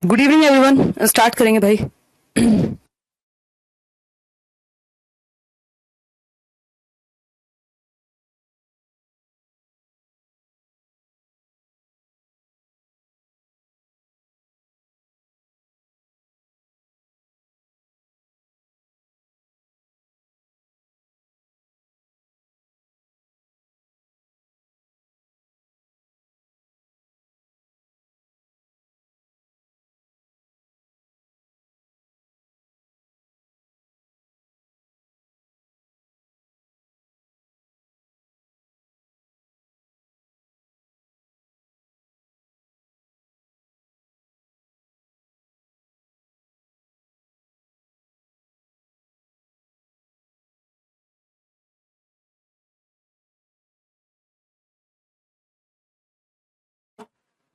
Good evening everyone. Start करेंगे भाई।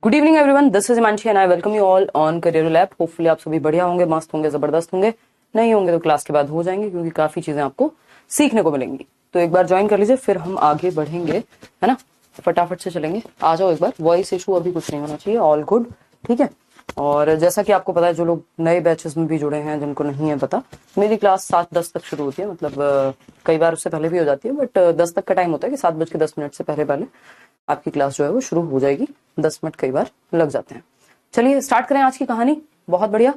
Good evening everyone, this is Himanshi and I welcome you all on career lab. Hopefully आप सभी बढ़िया होंगे, मस्त होंगे, जबरदस्त होंगे। नहीं होंगे तो क्लास के बाद हो जाएंगे, क्योंकि काफी चीजें आपको सीखने को मिलेंगी। तो एक बार ज्वाइन कर लीजिए, फिर हम आगे बढ़ेंगे, है ना। फटाफट से चलेंगे। आ जाओ एक बार। वॉइस इशू अभी कुछ नहीं होना चाहिए, ऑल गुड, ठीक है। और जैसा कि आपको पता है, जो लोग नए बैचेस में भी जुड़े हैं, जिनको नहीं है पता, मेरी क्लास 7:10 तक शुरू होती है। मतलब कई बार उससे पहले भी हो जाती है, बट 10 तक का टाइम होता है कि 7:10 से पहले पहले आपकी क्लास जो है वो शुरू हो जाएगी। 10 मिनट कई बार लग जाते हैं। चलिए स्टार्ट करें आज की कहानी। बहुत बढ़िया।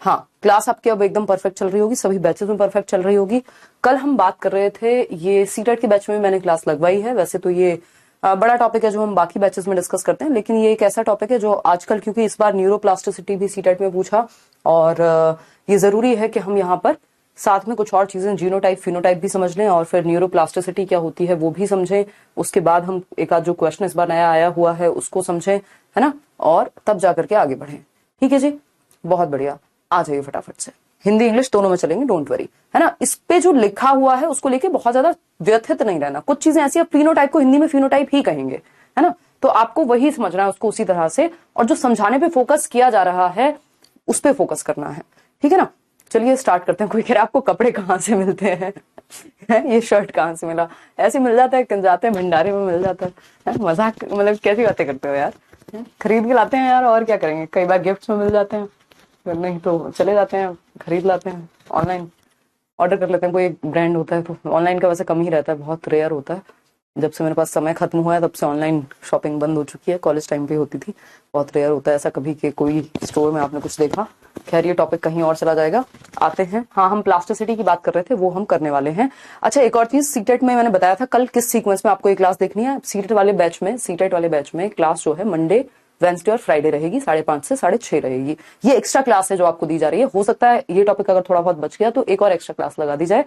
हाँ, क्लास आपकी अब एकदम परफेक्ट चल रही होगी, सभी बैचेस में परफेक्ट चल रही होगी। कल हम बात कर रहे थे, ये सीटेट के बैच में मैंने क्लास लगवाई है। वैसे तो ये बड़ा टॉपिक है जो हम बाकी बैचेस में डिस्कस करते हैं, लेकिन ये एक ऐसा टॉपिक है जो आजकल, क्योंकि इस बार न्यूरोप्लास्टिसिटी भी सीटेट में पूछा, और ये जरूरी है कि हम यहाँ पर साथ में कुछ और चीजें, जीनोटाइप फिनोटाइप भी समझ लें, और फिर न्यूरोप्लास्टिसिटी क्या होती है वो भी समझें। उसके बाद हम एक आध जो क्वेश्चन इस बार नया आया हुआ है उसको समझें, है ना, और तब जाकर के आगे बढ़ें। ठीक है जी, बहुत बढ़िया। आ जाइए फटाफट से। हिंदी इंग्लिश दोनों में चलेंगे, डोंट वरी, है ना। इस पे जो लिखा हुआ है उसको लेके बहुत ज्यादा व्यथित नहीं रहना। कुछ चीजें ऐसी, फिनोटाइप को हिंदी में फिनोटाइप ही कहेंगे, है ना। तो आपको वही समझना है उसको उसी तरह से, और जो समझाने पे फोकस किया जा रहा है उस पे फोकस करना है, ठीक है ना। चलिए स्टार्ट करते हैं। कोई कह रहा है आपको कपड़े कहाँ से मिलते हैं? ये शर्ट कहाँ से मिला? ऐसे मिल जाता है, जाते हैं भंडारे में मिल जाता है। मजाक, मतलब कैसी बातें करते हो यार। खरीद के लाते हैं यार, और क्या करेंगे। कई बार गिफ्ट्स में मिल जाते हैं, फिर नहीं तो चले जाते हैं, खरीद लाते हैं, ऑनलाइन ऑर्डर कर लेते हैं। कोई एक ब्रांड होता है तो ऑनलाइन का वैसे कम ही रहता है, बहुत रेयर होता है। जब से मेरे पास समय खत्म हुआ है तब से ऑनलाइन शॉपिंग बंद हो चुकी है। कॉलेज टाइम पे होती थी। बहुत रेयर होता है ऐसा कभी कि कोई स्टोर में आपने कुछ देखा। खैर, ये टॉपिक कहीं और चला जाएगा। आते हैं, हाँ, हम प्लास्टिसिटी की बात कर रहे थे, वो हम करने वाले हैं। अच्छा, एक और चीज, सीटेट में मैंने बताया था कल किस सीक्वेंस में आपको ये क्लास देखनी है। सीटेट वाले बैच में क्लास जो है मंडे, वेंसडे और फ्राइडे रहेगी, 5:30 से 6:30 रहेगी। ये एक्स्ट्रा क्लास है जो आपको दी जा रही है। हो सकता है ये टॉपिक अगर थोड़ा बहुत बच गया तो एक और एक्स्ट्रा क्लास लगा दी जाए,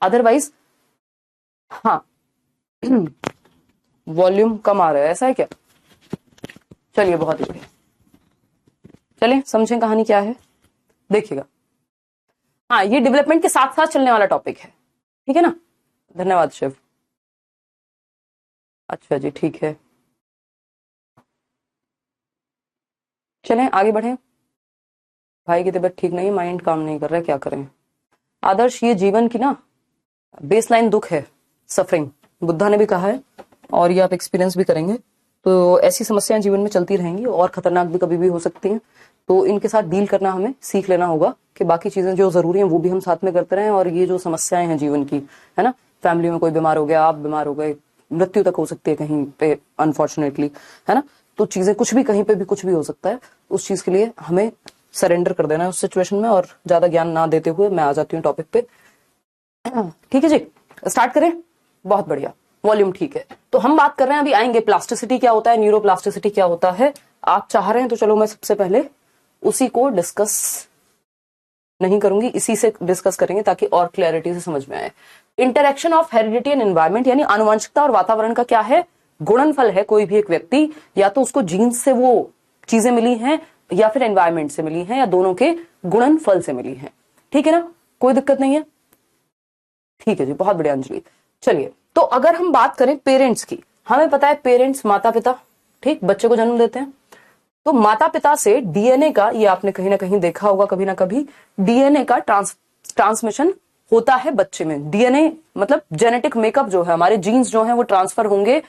अदरवाइज हाँ। वॉल्यूम कम आ रहा है, ऐसा है क्या? चलिए, बहुत ही बढ़िया। चलिए समझें कहानी क्या है, देखिएगा। हाँ, ये डेवलपमेंट के साथ साथ चलने वाला टॉपिक है, ठीक है ना। धन्यवाद शिव। अच्छा जी, ठीक है। चलें आगे बढ़ें। भाई की तबीयत ठीक नहीं, माइंड काम नहीं कर रहा है, क्या करें। आदर्श, ये जीवन की ना बेसलाइन दुख है, सफरिंग। बुद्धा ने भी कहा है, और ये आप एक्सपीरियंस भी करेंगे। तो ऐसी समस्याएं जीवन में चलती रहेंगी, और खतरनाक भी कभी भी हो सकती हैं। तो इनके साथ डील करना हमें सीख लेना होगा, कि बाकी चीजें जो जरूरी हैं वो भी हम साथ में करते रहें, और ये जो समस्याएं हैं जीवन की, है ना, फैमिली में कोई बीमार हो गया, आप बीमार हो गए, मृत्यु तक हो सकती है कहीं पे, अनफॉर्चुनेटली, है ना। तो चीजें कुछ भी, कहीं पे भी कुछ भी हो सकता है। उस चीज के लिए हमें सरेंडर कर देना है उस सिचुएशन में। और ज्यादा ज्ञान ना देते हुए मैं आ जाती हूँ टॉपिक पे। ठीक है जी, स्टार्ट करें। बहुत बढ़िया, वॉल्यूम ठीक है। तो हम बात कर रहे हैं, अभी आएंगे प्लास्टिसिटी क्या होता है, न्यूरोप्लास्टिसिटी क्या होता है। आप चाह रहे हैं तो चलो मैं सबसे पहले उसी को डिस्कस नहीं करूंगी, इसी से डिस्कस करेंगे ताकि और क्लैरिटी से समझ में आए। Interaction of heredity and environment, यानी आनुवंशिकता और वातावरण का क्या है, गुणनफल है। कोई भी एक व्यक्ति, या तो उसको जीन्स से वो चीजें मिली हैं, या फिर एनवायरमेंट से मिली हैं, या दोनों के गुणनफल से मिली हैं। ठीक है ना, कोई दिक्कत नहीं है। ठीक है जी, बहुत बढ़िया अंजलि। चलिए, तो अगर हम बात करें पेरेंट्स की, हमें पता है पेरेंट्स, माता पिता, ठीक, बच्चे को जन्म देते हैं। तो माता पिता से डीएनए का, ये आपने कहीं ना कहीं देखा होगा कभी ना कभी, डीएनए का ट्रांसमिशन होता है बच्चे में। डीएनए मतलब जेनेटिक मेकअप जो है, हमारे जीन्स जो है वो ट्रांसफर होंगे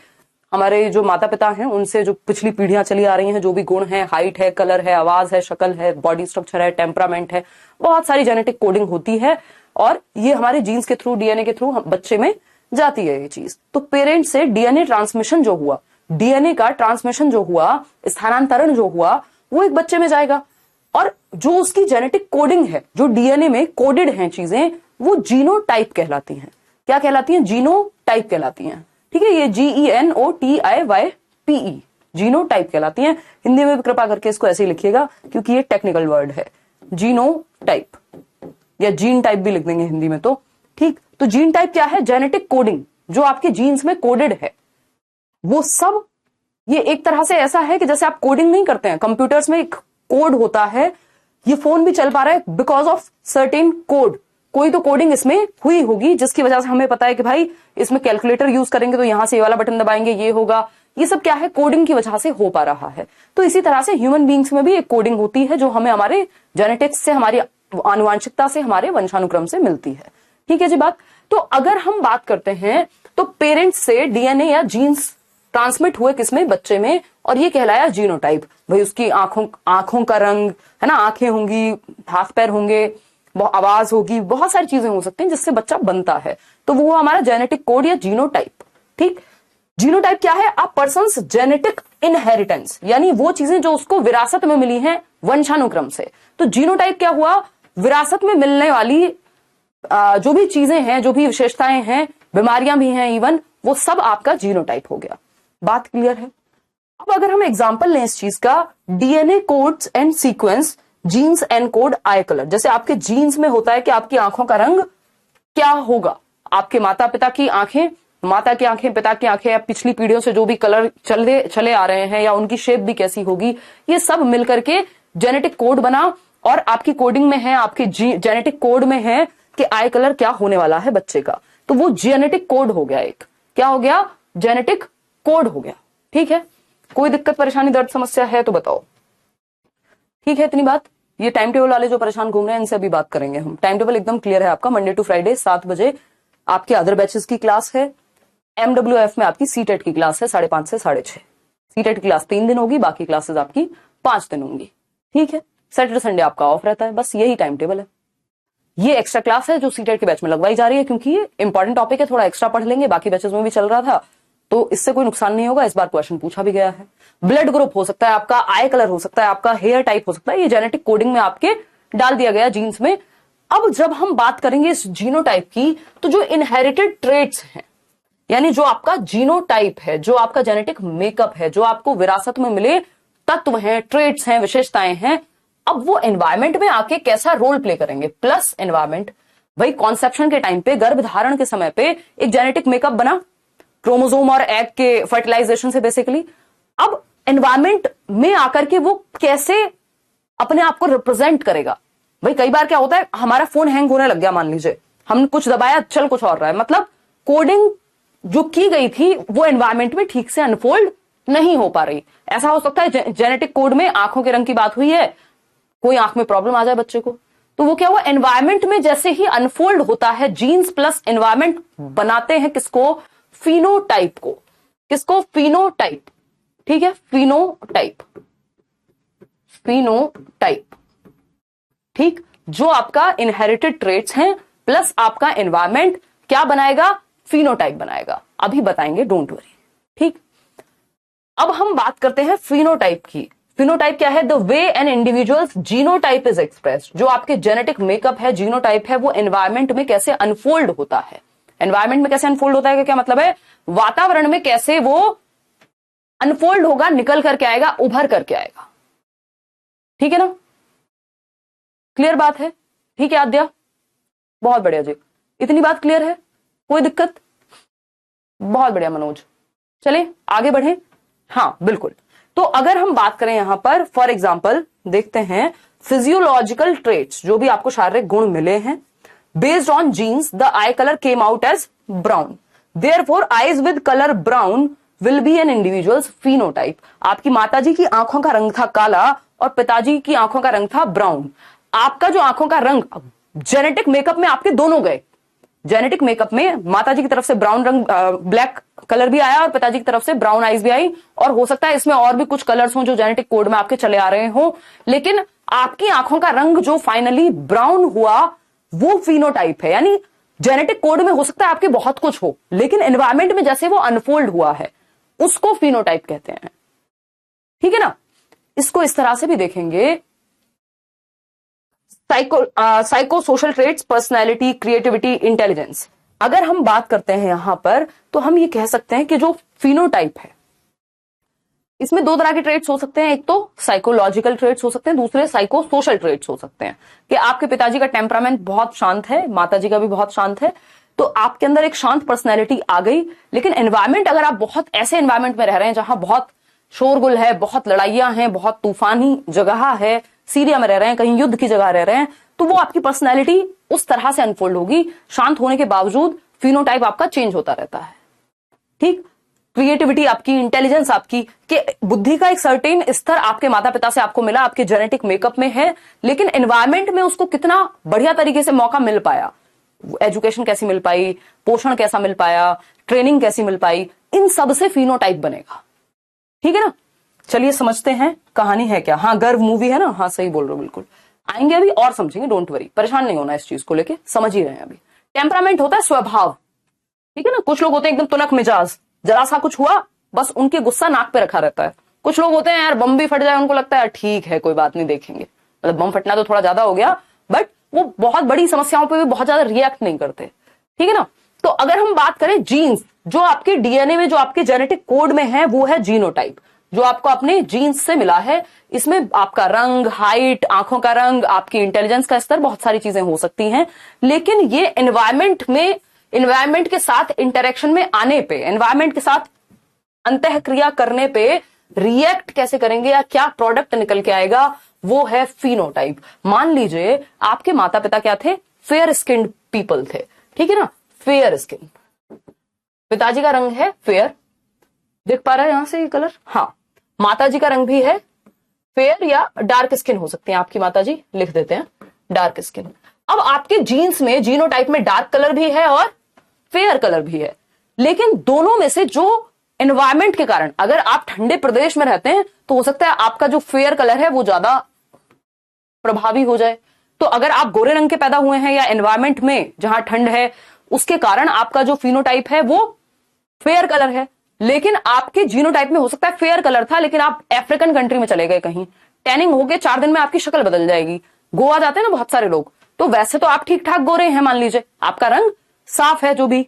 हमारे जो माता पिता हैं उनसे जो पिछली पीढ़ियां चली आ रही हैं, जो भी गुण है, हाइट है, कलर है, आवाज है, शक्ल है, बॉडी स्ट्रक्चर है, टेम्परामेंट है, बहुत सारी जेनेटिक कोडिंग होती है और ये हमारे जीन्स के थ्रू, डीएनए के थ्रू बच्चे में जाती है ये चीज। तो पेरेंट से डीएनए ट्रांसमिशन जो हुआ, डीएनए का ट्रांसमिशन जो हुआ, स्थानांतरण जो हुआ, वो एक बच्चे में जाएगा और जो उसकी जेनेटिक कोडिंग है, जो डीएनए में कोडेड हैं चीजें, वो जीनोटाइप कहलाती हैं। क्या कहलाती हैं? जीनोटाइप कहलाती हैं। ठीक है, ये GENOTIYPE जीनोटाइप कहलाती हैं। हिंदी में भी कृपा करके इसको ऐसे ही लिखिएगा क्योंकि ये टेक्निकल वर्ड है, जीनोटाइप या जीन टाइप भी लिख देंगे हिंदी में तो ठीक। तो जीन टाइप क्या है? जेनेटिक कोडिंग जो आपके जीन्स में कोडेड है, वो सब ये एक तरह से ऐसा है कि जैसे आप कोडिंग नहीं करते हैं, कंप्यूटर्स में एक कोड होता है, ये फोन भी चल पा रहा है बिकॉज ऑफ सर्टेन कोड। कोई तो कोडिंग इसमें हुई होगी जिसकी वजह से हमें पता है कि भाई इसमें कैलकुलेटर यूज करेंगे तो यहां से ये वाला बटन दबाएंगे ये होगा। ये सब क्या है? कोडिंग की वजह से हो पा रहा है। तो इसी तरह से ह्यूमन बींग्स में भी एक कोडिंग होती है जो हमें हमारे जेनेटिक्स से, हमारी आनुवांशिकता से, हमारे वंशानुक्रम से मिलती है। ठीक है जी बात। तो अगर हम बात करते हैं तो पेरेंट्स से डीएनए या जीन्स ट्रांसमिट हुए किसमें? बच्चे में, और ये कहलाया जीनोटाइप। भाई उसकी आंखों का रंग है ना, आंखें होंगी, हाथ पैर होंगे, आवाज होगी, बहुत सारी चीजें हो सकती हैं जिससे बच्चा बनता है। तो वो हमारा जेनेटिक कोड या जीनोटाइप। ठीक, जीनोटाइप क्या है? अ पर्सन्स जेनेटिक इनहेरिटेंस, यानी वो चीजें जो उसको विरासत में मिली हैं वंशानुक्रम से। तो जीनोटाइप क्या हुआ? विरासत में मिलने वाली जो भी चीजें हैं, जो भी विशेषताएं हैं, बीमारियां भी हैं इवन, वो सब आपका जीनोटाइप हो गया। बात क्लियर है? अब अगर हम एग्जांपल लें इस चीज का, DNA codes and sequence genes encode eye colour. जैसे आपके जीन्स में होता है कि आपकी आंखों का रंग क्या होगा, आपके माता पिता की आंखें, माता की आंखें, पिता की आंखें, या पिछली पीढ़ियों से जो भी कलर चले आ रहे हैं, या उनकी शेप भी कैसी होगी, ये सब मिलकर के जेनेटिक कोड बना और आपकी कोडिंग में है, आपके जेनेटिक कोड में है कि आई कलर क्या होने वाला है बच्चे का। तो वो जेनेटिक कोड हो गया। एक क्या हो गया? जेनेटिक कोड हो गया। ठीक है, कोई दिक्कत परेशानी दर्द समस्या है तो बताओ। ठीक है, इतनी बात। ये टाइम टेबल वाले जो परेशान घूम रहे हैं इनसे अभी बात करेंगे हम। टाइम टेबल एकदम क्लियर है आपका। मंडे टू फ्राइडे 7 बजे आपके अदर बैचेस की क्लास है। MWF में आपकी सीटेट की क्लास है 5:30 से 6:30। सीटेट की क्लास 3 दिन होगी, बाकी क्लासेस आपकी 5 दिन होंगी। ठीक है, सैटरडे संडे आपका ऑफ रहता है, बस यही टाइम टेबल है। ये एक्स्ट्रा क्लास है जो सीटेट के बैच में लगवाई जा रही है क्योंकि ये इंपॉर्टेंट टॉपिक है, थोड़ा एक्स्ट्रा पढ़ लेंगे, बाकी बैचेस में भी चल रहा था तो इससे कोई नुकसान नहीं होगा। इस बार क्वेश्चन पूछा भी गया है। ब्लड ग्रुप हो सकता है आपका, आई कलर हो सकता है आपका, हेयर टाइप हो सकता है, ये जेनेटिक कोडिंग में आपके डाल दिया गया जीन्स में। अब जब हम बात करेंगे इस जीनोटाइप की, तो जो इनहेरिटेड ट्रेट्स हैं, यानी जो आपका जीनोटाइप है, जो आपका जेनेटिक मेकअप है, जो आपको विरासत में मिले तत्व हैं, ट्रेट्स हैं, विशेषताएं हैं, अब वो एनवायरमेंट में आके कैसा रोल प्ले करेंगे। प्लस एनवायरमेंट, भाई कॉन्सेप्शन के टाइम पे, गर्भ धारण के समय पे एक जेनेटिक मेकअप बना क्रोमोसोम और एग के फर्टिलाइजेशन से बेसिकली। अब एनवायरमेंट में आकर के वो कैसे अपने आप को रिप्रेजेंट करेगा। भाई कई बार क्या होता है, हमारा फोन हैंग होने लग गया, मान लीजिए हमने कुछ दबाया, चल कुछ और रहा है, मतलब कोडिंग जो की गई थी वो एनवायरमेंट में ठीक से अनफोल्ड नहीं हो पा रही। ऐसा हो सकता है जेनेटिक कोड में आंखों के रंग की बात हुई है, कोई आंख में प्रॉब्लम आ जाए बच्चे को, तो वो क्या हुआ, एनवायरमेंट में जैसे ही अनफोल्ड होता है, जीन्स प्लस एनवायरमेंट बनाते हैं किसको, फिनोटाइप को। किसको? फिनोटाइप। ठीक है, फिनोटाइप, फिनोटाइप। ठीक, जो आपका इनहेरिटेड ट्रेट्स हैं प्लस आपका एनवायरमेंट क्या बनाएगा, फिनोटाइप बनाएगा। अभी बताएंगे, डोंट वरी। ठीक, अब हम बात करते हैं फिनोटाइप की। फिनोटाइप क्या है? The way an individual's genotype is expressed. जो आपके जेनेटिक मेकअप है, जीनोटाइप है, वो एनवायरमेंट में कैसे अनफोल्ड होता है। एनवायरमेंट में कैसे अनफोल्ड होता है, क्या मतलब है, वातावरण में कैसे वो अनफोल्ड होगा, निकल करके आएगा, उभर करके आएगा। ठीक है ना, क्लियर बात है? ठीक है आद्या, बहुत बढ़िया जी, इतनी बात क्लियर है, कोई दिक्कत? बहुत बढ़िया मनोज, चले आगे बढ़े। हाँ बिल्कुल। तो अगर हम बात करें यहां पर, फॉर एग्जाम्पल देखते हैं फिजियोलॉजिकल ट्रेट्स, जो भी आपको शारीरिक गुण मिले हैं, based on genes the eye colour came out as brown, therefore eyes with colour brown will be an individual's phenotype. आपकी माताजी की आंखों का रंग था काला और पिताजी की आंखों का रंग था ब्राउन। आपका जो आंखों का रंग जेनेटिक मेकअप में आपके दोनों गए, जेनेटिक मेकअप में माताजी की तरफ से ब्राउन रंग, ब्लैक कलर भी आया और पिताजी की तरफ से ब्राउन आईज भी आई, और हो सकता है इसमें और भी कुछ कलर्स हों जो जेनेटिक कोड में आपके चले आ रहे हो, लेकिन आपकी आंखों का रंग जो फाइनली ब्राउन हुआ वो फिनोटाइप है। यानी जेनेटिक कोड में हो सकता है आपके बहुत कुछ हो, लेकिन एनवायरमेंट में जैसे वो अनफोल्ड हुआ है उसको फिनोटाइप कहते हैं। ठीक है ना। इसको इस तरह से भी देखेंगे, psycho social traits, personality, creativity, intelligence. अगर हम बात करते हैं यहां पर तो हम ये कह सकते हैं कि जो फिनोटाइप है इसमें दो तरह के ट्रेट्स हो सकते हैं। एक तो साइकोलॉजिकल ट्रेट्स हो सकते हैं, दूसरे साइको सोशल ट्रेट्स हो सकते हैं। कि आपके पिताजी का टेम्परामेंट बहुत शांत है, माताजी का भी बहुत शांत है, तो आपके अंदर एक शांत पर्सनैलिटी आ गई। लेकिन एनवायरमेंट, अगर आप बहुत ऐसे एनवायरमेंट में रह रहे हैं जहां बहुत शोरगुल है, बहुत लड़ाइयां हैं, बहुत तूफानी जगह है, सीरिया में रह रहे हैं, कहीं युद्ध की जगह रह रहे हैं, तो वो आपकी पर्सनैलिटी उस तरह से अनफोल्ड होगी। शांत होने के बावजूद फिनोटाइप आपका चेंज होता रहता है। ठीक। क्रिएटिविटी आपकी, इंटेलिजेंस आपकी, कि बुद्धि का एक सर्टेन स्तर आपके माता पिता से आपको मिला, आपके जेनेटिक मेकअप में है, लेकिन एनवायरमेंट में उसको कितना बढ़िया तरीके से मौका मिल पाया, एजुकेशन कैसी मिल पाई, पोषण कैसा मिल पाया, ट्रेनिंग कैसी मिल पाई, इन सब से फिनोटाइप बनेगा। ठीक है ना। चलिए समझते हैं कहानी है क्या। हाँ, गर्व मूवी है ना, हाँ सही बोल रहे हो, बिल्कुल आएंगे अभी और समझेंगे, डोंट वरी, परेशान नहीं होना इस चीज को लेके, समझ ही रहे हैं अभी। टेम्परामेंट होता है स्वभाव। ठीक है ना। कुछ लोग होते हैं एकदम तुनक मिजाज, जरा सा कुछ हुआ बस उनके गुस्सा नाक पे रखा रहता है। कुछ लोग होते हैं यार बम भी फट जाए उनको लगता है ठीक है कोई बात नहीं देखेंगे, मतलब बम फटना तो थोड़ा ज्यादा हो गया, बट वो बहुत बड़ी समस्याओं पे भी बहुत ज्यादा रिएक्ट नहीं करते। ठीक है ना। तो अगर हम बात करें जीन्स, जो आपके डीएनए में, जो आपके जेनेटिक कोड में है, वो है जीनोटाइप, जो आपको अपने जीन्स से मिला है। इसमें आपका रंग, हाइट, आंखों का रंग, आपकी इंटेलिजेंस का स्तर, बहुत सारी चीजें हो सकती हैं। लेकिन ये एनवायरमेंट में, एनवायरमेंट के साथ इंटरेक्शन में आने पे, एनवायरमेंट के साथ अंतःक्रिया करने पे रिएक्ट कैसे करेंगे या क्या प्रोडक्ट निकल के आएगा, वो है फिनोटाइप। मान लीजिए आपके माता पिता क्या थे, फेयर स्किन्ड पीपल थे। ठीक है ना। फेयर स्किन, पिताजी का रंग है फेयर, देख पा रहे हैं यहां से ये कलर। हाँ, माता जी का रंग भी है फेयर या डार्क स्किन हो सकती है आपकी माता जी, लिख देते हैं डार्क स्किन। अब आपके जीन्स में, जीनोटाइप में डार्क कलर भी है और फेयर कलर भी है, लेकिन दोनों में से जो एनवायरमेंट के कारण, अगर आप ठंडे प्रदेश में रहते हैं तो हो सकता है आपका जो फेयर कलर है वो ज्यादा प्रभावी हो जाए। तो अगर आप गोरे रंग के पैदा हुए हैं या एनवायरमेंट में जहां ठंड है उसके कारण आपका जो फिनोटाइप है वो फेयर कलर है, लेकिन आपके जीनोटाइप में हो सकता है फेयर कलर था, लेकिन आप अफ्रीकन कंट्री में चले गए कहीं, टैनिंग हो गए, 4 दिन में आपकी शक्ल बदल जाएगी। गोवा जाते हैं ना बहुत सारे लोग, तो वैसे तो आप ठीक ठाक गोरे हैं, मान लीजिए आपका रंग साफ है, जो भी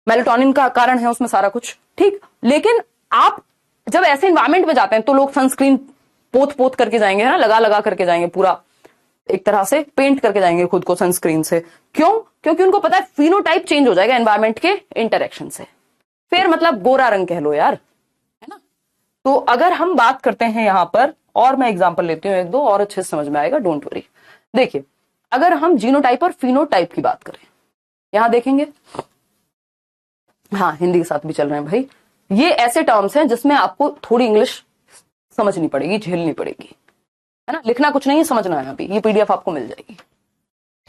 मेलाटोनिन का कारण है उसमें सारा कुछ ठीक, लेकिन आप जब ऐसे एनवायरमेंट में जाते हैं तो लोग सनस्क्रीन पोत पोत करके जाएंगे, है ना, लगा लगा करके जाएंगे, पूरा एक तरह से पेंट करके जाएंगे खुद को सनस्क्रीन से। क्यों? क्योंकि उनको पता है फिनोटाइप चेंज हो जाएगा एनवायरमेंट के इंटरेक्शन से। फेयर मतलब गोरा रंग कह लो यार, है ना। तो अगर हम बात करते हैं यहां पर, और मैं एग्जांपल लेती हूं एक दो और अच्छे से समझ में आएगा, डोंट वरी। देखिए, अगर हम जीनोटाइप और फिनोटाइप की बात करें, यहां देखेंगे, हाँ हिंदी के साथ भी चल रहे हैं भाई, ये ऐसे टर्म्स हैं जिसमें आपको थोड़ी इंग्लिश समझनी पड़ेगी, झेलनी पड़ेगी, है ना। लिखना कुछ नहीं है, समझना है अभी, ये पीडीएफ आपको मिल जाएगी।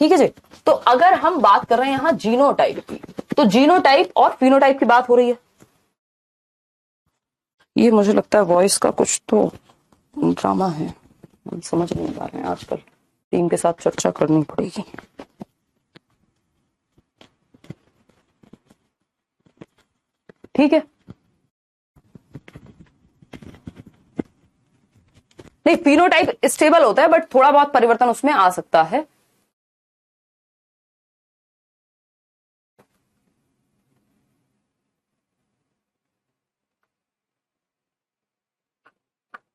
ठीक है जी। तो अगर हम बात कर रहे हैं यहां जीनोटाइप की, तो जीनोटाइप और फिनोटाइप की बात हो रही है। ये मुझे लगता है वॉइस का कुछ तो ड्रामा है, हम समझ नहीं पा रहे हैं, आजकल टीम के साथ चर्चा करनी पड़ेगी। ठीक है। नहीं, फिनोटाइप स्टेबल होता है, बट थोड़ा बहुत परिवर्तन उसमें आ सकता है।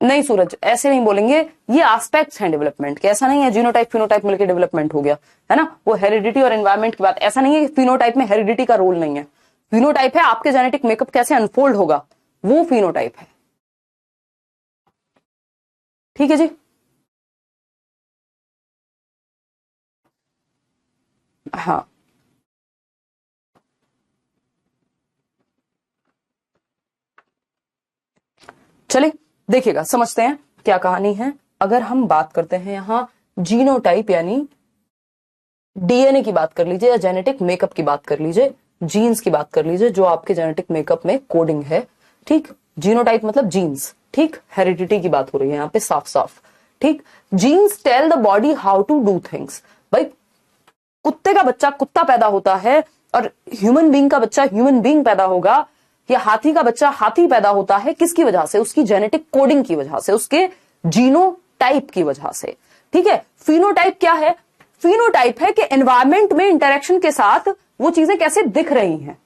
नहीं सूरज, ऐसे नहीं बोलेंगे, ये एस्पेक्ट्स हैं डेवलपमेंट के, ऐसा नहीं है जीनोटाइप फिनोटाइप मिलकर डेवलपमेंट हो गया, है ना। वो हेरिडिटी और एनवायरमेंट की बात, ऐसा नहीं है कि फिनोटाइप में हेरिडिटी का रोल नहीं है। फिनोटाइप है आपके जेनेटिक मेकअप कैसे अनफोल्ड होगा, वो फिनोटाइप है। ठीक है जी। हाँ, चलिए देखिएगा, समझते हैं क्या कहानी है। अगर हम बात करते हैं यहां जीनोटाइप यानी डीएनए की बात कर लीजिए या जेनेटिक मेकअप की बात कर लीजिए, जीन्स की बात कर लीजिए, जो आपके जेनेटिक मेकअप में कोडिंग है, ठीक। जीनोटाइप मतलब जीन्स, ठीक। हेरिडिटी की बात हो रही है यहाँ पे साफ साफ, ठीक। Genes tell the body how to do things. भाई कुत्ते का बच्चा कुत्ता पैदा होता है और ह्यूमन बीइंग का बच्चा ह्यूमन बीइंग पैदा होगा, या हाथी का बच्चा हाथी पैदा होता है, किसकी वजह से? उसकी जेनेटिक कोडिंग की वजह से, उसके जीनोटाइप की वजह से, ठीक है। फिनोटाइप क्या है? फिनोटाइप है कि एनवायरमेंट में इंटरेक्शन के साथ वो चीजें कैसे दिख रही हैं,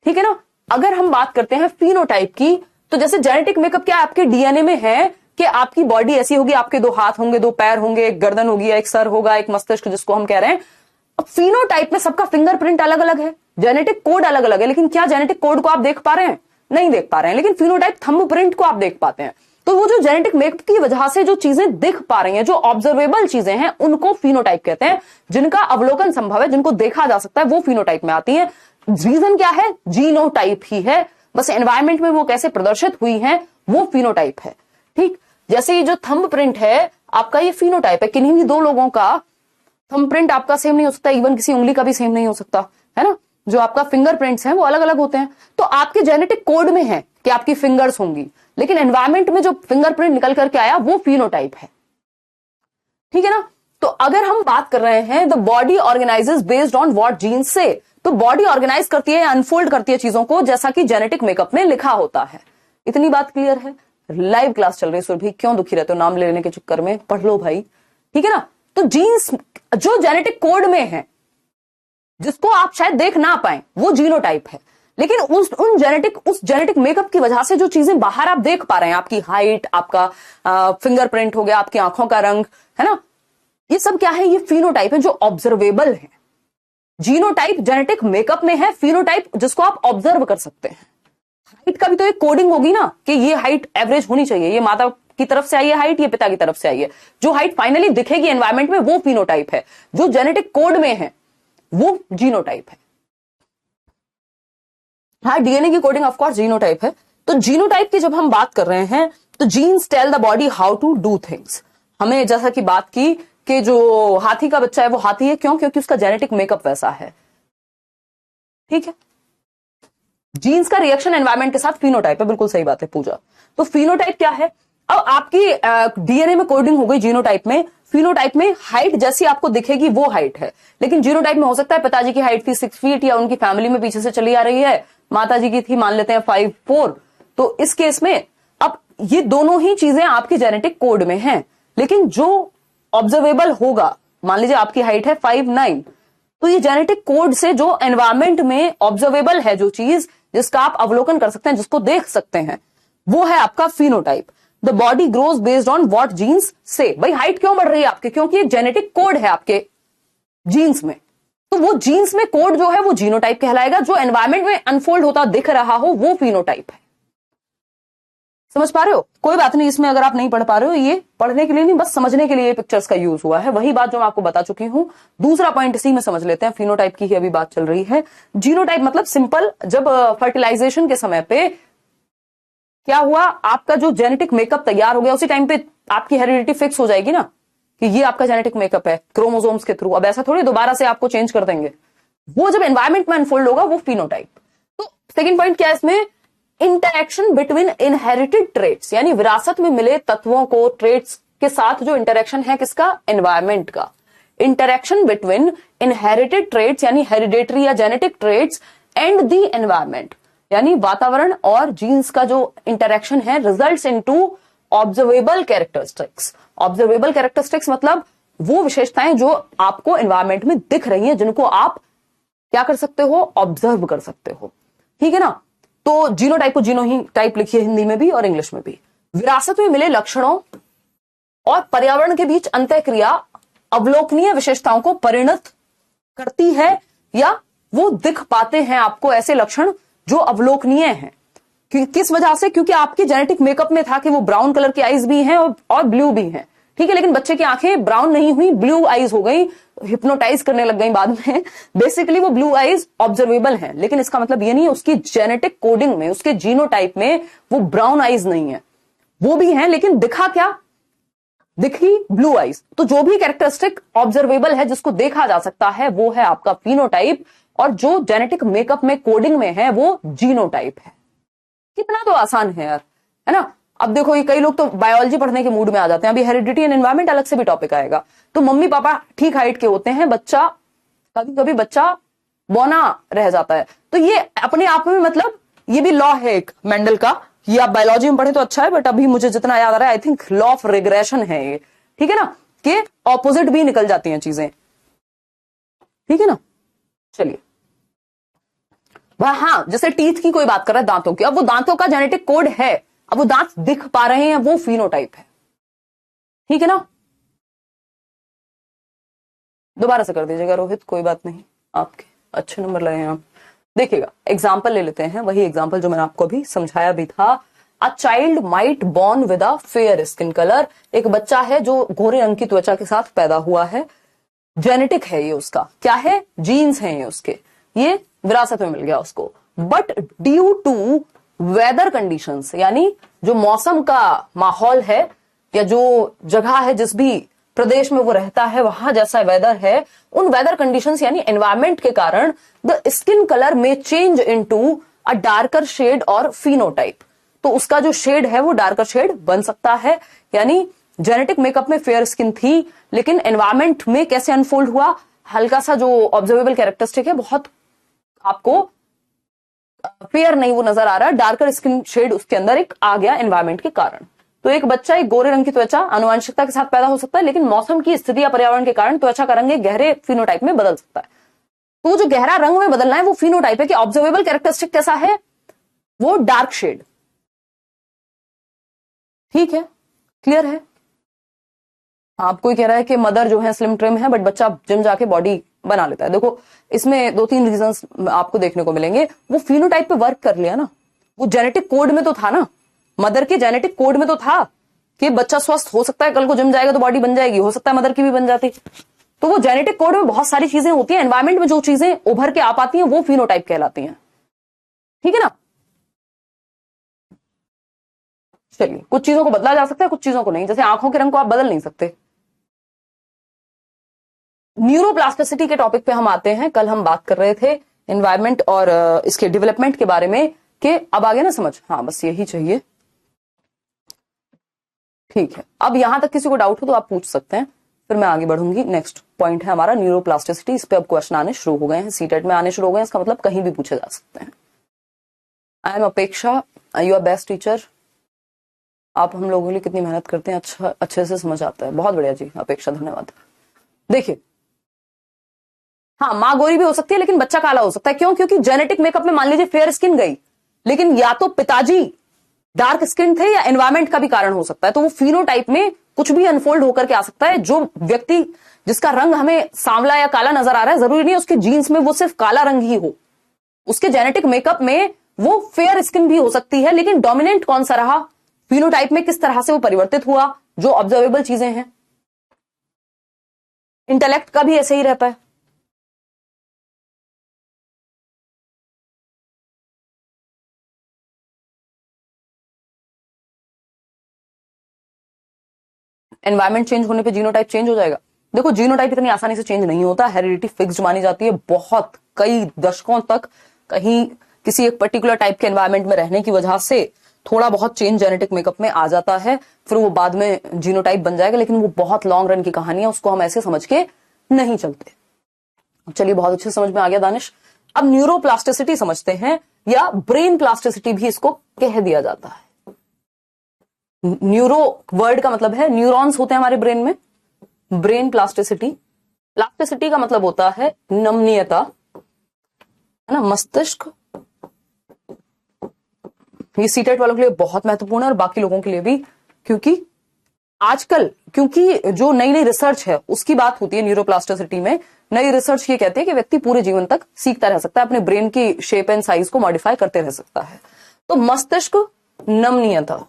ठीक है ना। अगर हम बात करते हैं फिनोटाइप की, तो जैसे जेनेटिक मेकअप क्या आपके डीएनए में है कि आपकी बॉडी ऐसी होगी, आपके 2 हाथ होंगे, 2 पैर होंगे, एक गर्दन होगी, एक सर होगा, एक मस्तिष्क जिसको हम कह रहे हैं। अब फिनोटाइप में सबका फिंगरप्रिंट अलग अलग है, जेनेटिक कोड अलग अलग है, लेकिन क्या जेनेटिक कोड को आप देख पा रहे हैं? नहीं देख पा रहे हैं, लेकिन फिनोटाइप थंबप्रिंट को आप देख पाते हैं। तो वो जो जेनेटिक मेकअप की वजह से जो चीजें दिख पा रही हैं, जो ऑब्जर्वेबल चीजें हैं, उनको फिनोटाइप कहते हैं। जिनका अवलोकन संभव है, जिनको देखा जा सकता है, वो फिनोटाइप में आती है। रीजन क्या है? जीनोटाइप ही है, बस एनवायरमेंट में वो कैसे प्रदर्शित हुई है वो फिनोटाइप है, ठीक। जैसे ये जो थंबप्रिंट है आपका, ये फिनोटाइप है। किन्हीं भी 2 लोगों का थंबप्रिंट आपका सेम नहीं हो सकता, इवन किसी उंगली का भी सेम नहीं हो सकता, है ना। जो आपका फिंगरप्रिंट्स हैं वो अलग अलग होते हैं। तो आपके जेनेटिक कोड में है कि आपकी फिंगर्स होंगी, लेकिन एनवायरमेंट में जो फिंगरप्रिंट निकल करके आया वो फिनोटाइप है, ठीक है ना। तो अगर हम बात कर रहे हैं the body organises based on what genes से, तो बॉडी ऑर्गेनाइज करती है, अनफोल्ड करती है चीजों को जैसा कि जेनेटिक मेकअप में लिखा होता है। इतनी बात क्लियर है? लाइव क्लास चल रही है सुरभि, क्यों दुखी रहते हो नाम लेने के चक्कर में? पढ़ लो भाई, ठीक है ना। तो जीन्स जो जेनेटिक कोड में है, जिसको आप शायद देख ना पाए, वो जीनोटाइप है। लेकिन उस जेनेटिक मेकअप की वजह से जो चीजें बाहर आप देख पा रहे हैं, आपकी हाइट, आपका फिंगरप्रिंट हो गया, आपकी आंखों का रंग, है ना, ये सब क्या है? ये फिनोटाइप है जो ऑब्जर्वेबल है। जीनोटाइप जेनेटिक मेकअप में है, फिनोटाइप जिसको आप ऑब्जर्व कर सकते हैं। हाइट का भी तो एक कोडिंग होगी ना कि ये हाइट एवरेज होनी चाहिए, ये माता की तरफ से आई है हाइट, ये पिता की तरफ से आई है। जो हाइट फाइनली दिखेगी एनवायरमेंट में वो फिनोटाइप है। जो जेनेटिक कोड में है वो जीनोटाइप है। हाँ, डीएनए की कोडिंग ऑफ कोर्स जीनोटाइप है। तो जीनोटाइप की जब हम बात कर रहे हैं तो genes tell the body how to do things. हमें जैसा कि बात की कि जो हाथी का बच्चा है वो हाथी है, क्यों? क्योंकि उसका जेनेटिक मेकअप वैसा है, ठीक है। जीन्स का रिएक्शन एनवायरमेंट के साथ फिनोटाइप है, बिल्कुल सही बात है पूजा। तो फिनोटाइप क्या है? अब आपकी डीएनए में कोडिंग हो गई जीनोटाइप में, फिनोटाइप में हाइट जैसी आपको दिखेगी वो हाइट है। लेकिन जीनोटाइप में हो सकता है पिताजी की हाइट थी 6 फीट, या उनकी फैमिली में पीछे से चली आ रही है, माताजी की थी मान लेते हैं 5'4", तो इस केस में अब ये दोनों ही चीजें आपकी जेनेटिक कोड में हैं। लेकिन जो ऑब्जर्वेबल होगा, मान लीजिए आपकी हाइट है 5'9", तो ये जेनेटिक कोड से जो एनवायरमेंट में ऑब्जर्वेबल है, जो चीज जिसका आप अवलोकन कर सकते हैं, जिसको देख सकते हैं, वो है आपका phenotype. The body grows based on what genes से। भाई हाइट क्यों बढ़ रही है आपके? क्योंकि एक जेनेटिक कोड है आपके जीन्स में। तो वो जीन्स में कोड जो है वो जीनोटाइप कहलाएगा। जो एनवायरमेंट में अनफोल्ड होता दिख रहा हो वो फिनोटाइप है। समझ पा रहे हो? कोई बात नहीं, इसमें अगर आप नहीं पढ़ पा रहे हो, ये पढ़ने के लिए नहीं, बस समझने के लिए पिक्चर्स का यूज हुआ है। वही बात जो मैं आपको बता चुकी हूं। दूसरा पॉइंट इसी में समझ लेते हैं। फिनोटाइप की ही अभी बात चल रही है। जीनोटाइप मतलब सिंपल, जब फर्टिलाइजेशन के समय पे क्या हुआ, आपका जो जेनेटिक मेकअप तैयार हो गया, उसी टाइम पे आपकी हेरिडिटी फिक्स हो जाएगी ना कि ये आपका जेनेटिक मेकअप है क्रोमोसोम्स के थ्रू। अब ऐसा थोड़ी दोबारा से आपको चेंज कर देंगे। वो जब एनवायरमेंट में अनफोल्ड होगा वो फिनोटाइप। तो सेकंड पॉइंट क्या है इसमें? इंटरैक्शन बिटवीन इनहेरिटेड ट्रेट्स, यानी विरासत में मिले तत्वों को, ट्रेट्स के साथ जो इंटरैक्शन है किसका? एनवायरमेंट का। इंटरैक्शन बिटवीन इनहेरिटेड ट्रेट्स यानी हेरिडेटरी या genetic traits and the environment, यानी वातावरण और जीन्स का जो इंटरैक्शन है, results into observable characteristics. Observable characteristics मतलब वो विशेषताएं जो आपको एनवायरमेंट में दिख रही हैं, जिनको आप क्या कर सकते हो? ऑब्जर्व कर सकते हो, ठीक है ना। तो जीनोटाइप को जीनो ही टाइप लिखिए हिंदी में भी और इंग्लिश में भी। विरासत में मिले लक्षणों और पर्यावरण के बीच अंतःक्रिया अवलोकनीय विशेषताओं को परिणत करती है, या वो दिख पाते हैं आपको ऐसे लक्षण जो अवलोकनीय हैं। किस वजह से? क्योंकि आपके जेनेटिक मेकअप में था कि वो ब्राउन कलर की आईज भी हैं और ब्लू भी हैं, ठीक है। लेकिन बच्चे की आंखें ब्राउन नहीं हुई, ब्लू आईज हो गई, हिप्नोटाइज करने लग गई बाद में। बेसिकली वो ब्लू आईज ऑब्जर्वेबल हैं, लेकिन इसका मतलब ये नहीं है उसकी जेनेटिक कोडिंग में, उसके जीनोटाइप में वो ब्राउन आईज नहीं है, वो भी हैं, लेकिन दिखा क्या? दिखी ब्लू आइज। तो जो भी कैरेक्टरिस्टिक ऑब्जर्वेबल है, जिसको देखा जा सकता है, वो है आपका फिनोटाइप, और जो जेनेटिक मेकअप में कोडिंग में है वो जीनोटाइप है। कितना तो आसान है यार, है ना। अब देखो ये कई लोग तो बायोलॉजी पढ़ने के मूड में आ जाते हैं, अभी हेरिडिटी एंड एनवायरमेंट अलग से भी टॉपिक आएगा। तो मम्मी पापा ठीक हाइट के होते हैं, बच्चा कभी कभी बच्चा बौना रह जाता है। तो ये अपने आप में मतलब ये भी लॉ है एक मेंडल का, ये आप बायोलॉजी में पढ़े तो अच्छा है, बट अभी मुझे जितना याद आ रहा है I think law of regression है ये, ठीक है ना, कि ऑपोजिट भी निकल जाती हैं चीजें, ठीक है ना। चलिए हाँ, जैसे टीथ की कोई बात कर रहा है, दांतों की, अब वो दांतों का जेनेटिक कोड है, अब वो दांत दिख पा रहे हैं, वो फिनोटाइप है, ठीक है ना। दोबारा से कर दीजिएगा रोहित, कोई बात नहीं, आपके अच्छे नंबर लगे हैं आप। देखिएगा एग्जाम्पल ले लेते हैं, वही एग्जाम्पल जो मैंने आपको अभी समझाया भी था। A child might born with a fair skin colour, एक बच्चा है जो गोरे रंग की त्वचा के साथ पैदा हुआ है, जेनेटिक है ये उसका, क्या है, जीन्स हैं ये उसके, ये विरासत में मिल गया उसको। But due to weather conditions, यानी जो मौसम का माहौल है या जो जगह है, जिस भी प्रदेश में वो रहता है, वहां जैसा वेदर है, उन वेदर कंडीशंस यानी एनवायरमेंट के कारण द स्किन कलर में change into a darker shade और फिनोटाइप। तो उसका जो शेड है वो डार्कर शेड बन सकता है, यानी जेनेटिक मेकअप में फेयर स्किन थी, लेकिन एनवायरमेंट में कैसे अनफोल्ड हुआ, हल्का सा जो ऑब्जर्वेबल कैरेक्टरिस्टिक है, बहुत आपको फेयर नहीं वो नजर आ रहा, डार्कर स्किन शेड उसके अंदर एक आ गया एनवायरमेंट के कारण। तो एक बच्चा एक गोरे रंग की त्वचा आनुवंशिकता के साथ पैदा हो सकता है, लेकिन मौसम की स्थिति या पर्यावरण के कारण त्वचा का रंग एक गहरे फिनोटाइप में बदल सकता है। तो जो गहरा रंग में बदलना है वो फिनोटाइप है, कि ऑब्जर्वेबल कैरेक्टरिस्टिक कैसा है, वो डार्क शेड, ठीक है, क्लियर है। आप कोई कह रहा है कि मदर जो है स्लिम ट्रिम है, बट बच्चा जिम जाके बॉडी बना लेता है। देखो इसमें 2-3 रीजंस आपको देखने को मिलेंगे। वो फिनोटाइप पे वर्क कर लिया ना, वो जेनेटिक कोड में तो था ना, मदर के जेनेटिक कोड में तो था कि बच्चा स्वस्थ हो सकता है, कल को जिम जाएगा तो बॉडी बन जाएगी, हो सकता है मदर की भी बन जाती। तो वो जेनेटिक कोड में बहुत सारी चीजें होती हैं, एनवायरमेंट में जो चीजें उभर के आ पाती हैं वो फिनोटाइप कहलाती हैं, ठीक है ना। चलिए कुछ चीजों को बदला जा सकता है, कुछ चीजों को नहीं, जैसे आंखों के रंग को आप बदल नहीं सकते। न्यूरोप्लास्टिसिटी के टॉपिक पे हम आते हैं। कल हम बात कर रहे थे एनवायरमेंट और इसके डेवलपमेंट के बारे में, कि अब आ गया ना समझ, हाँ बस यही चाहिए, ठीक है। अब यहां तक किसी को डाउट हो तो आप पूछ सकते हैं, फिर मैं आगे बढ़ूंगी। नेक्स्ट पॉइंट है हमारा न्यूरोप्लास्टिसिटी, इस पे अब क्वेश्चन आने शुरू हो गए हैं, सीटेट में आने शुरू हो गए हैं, इसका मतलब कहीं भी पूछे जा सकते हैं। आई एम अपेक्षा, योर बेस्ट टीचर। आप हम लोगों के लिए कितनी मेहनत करते हैं, अच्छा अच्छे से समझ आता है, बहुत बढ़िया जी, अपेक्षा, धन्यवाद। देखिए हाँ, माँ गोरी भी हो सकती है लेकिन बच्चा काला हो सकता है, क्यों, क्योंकि जेनेटिक मेकअप में मान लीजिए फेयर स्किन गई, लेकिन या तो पिताजी डार्क स्किन थे या एनवायरमेंट का भी कारण हो सकता है, तो वो फिनोटाइप में कुछ भी अनफोल्ड होकर के आ सकता है। जो व्यक्ति जिसका रंग हमें सांवला या काला नजर आ रहा है, जरूरी नहीं उसके जीन्स में वो सिर्फ काला रंग ही हो, उसके जेनेटिक मेकअप में वो फेयर स्किन भी हो सकती है, लेकिन डोमिनेंट कौन सा रहा, फिनोटाइप में किस तरह से वो परिवर्तित हुआ, जो ऑब्जर्वेबल चीजें हैं। इंटेलेक्ट का भी ऐसे ही रहता है। एनवायरमेंट चेंज होने पे जीनोटाइप चेंज हो जाएगा। देखो जीनोटाइप इतनी आसानी से चेंज नहीं होता, हेरिडिटी फिक्स्ड मानी जाती है, बहुत कई दशकों तक कहीं किसी एक पर्टिकुलर टाइप के एनवायरमेंट में रहने की वजह से थोड़ा बहुत चेंज जेनेटिक मेकअप में आ जाता है, फिर वो बाद में जीनोटाइप बन जाएगा, लेकिन वो बहुत लॉन्ग रन की कहानी है, उसको हम ऐसे समझ के नहीं चलते। चलिए बहुत अच्छे समझ में आ गया दानिश। अब न्यूरोप्लास्टिसिटी समझते हैं, या ब्रेन प्लास्टिसिटी भी इसको कह दिया जाता है। न्यूरो वर्ड का मतलब है न्यूरॉन्स होते हैं हमारे ब्रेन में, ब्रेन प्लास्टिसिटी, प्लास्टिसिटी का मतलब होता है नमनीयता, है ना, मस्तिष्क। ये सीटेट वालों के लिए बहुत महत्वपूर्ण है और बाकी लोगों के लिए भी, क्योंकि आजकल क्योंकि जो नई नई रिसर्च है उसकी बात होती है न्यूरोप्लास्टिसिटी में। नई रिसर्च ये कहती है कि व्यक्ति पूरे जीवन तक सीखता रह सकता है, अपने ब्रेन की शेप एंड साइज को मॉडिफाई करते रह सकता है। तो मस्तिष्क नमनीयता,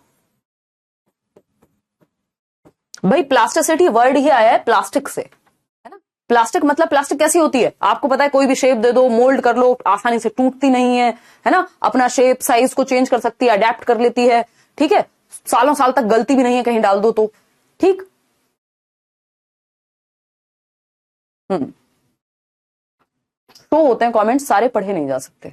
भाई प्लास्टिसिटी वर्ड ही आया है प्लास्टिक से, है ना। प्लास्टिक मतलब प्लास्टिक कैसी होती है आपको पता है, कोई भी शेप दे दो, मोल्ड कर लो, आसानी से टूटती नहीं है ना, अपना शेप साइज को चेंज कर सकती है, अडेप्ट कर लेती है, ठीक है, सालों साल तक गलती भी नहीं है कहीं डाल दो तो, ठीक। तो होते हैं कमेंट्स, सारे पढ़े नहीं जा सकते,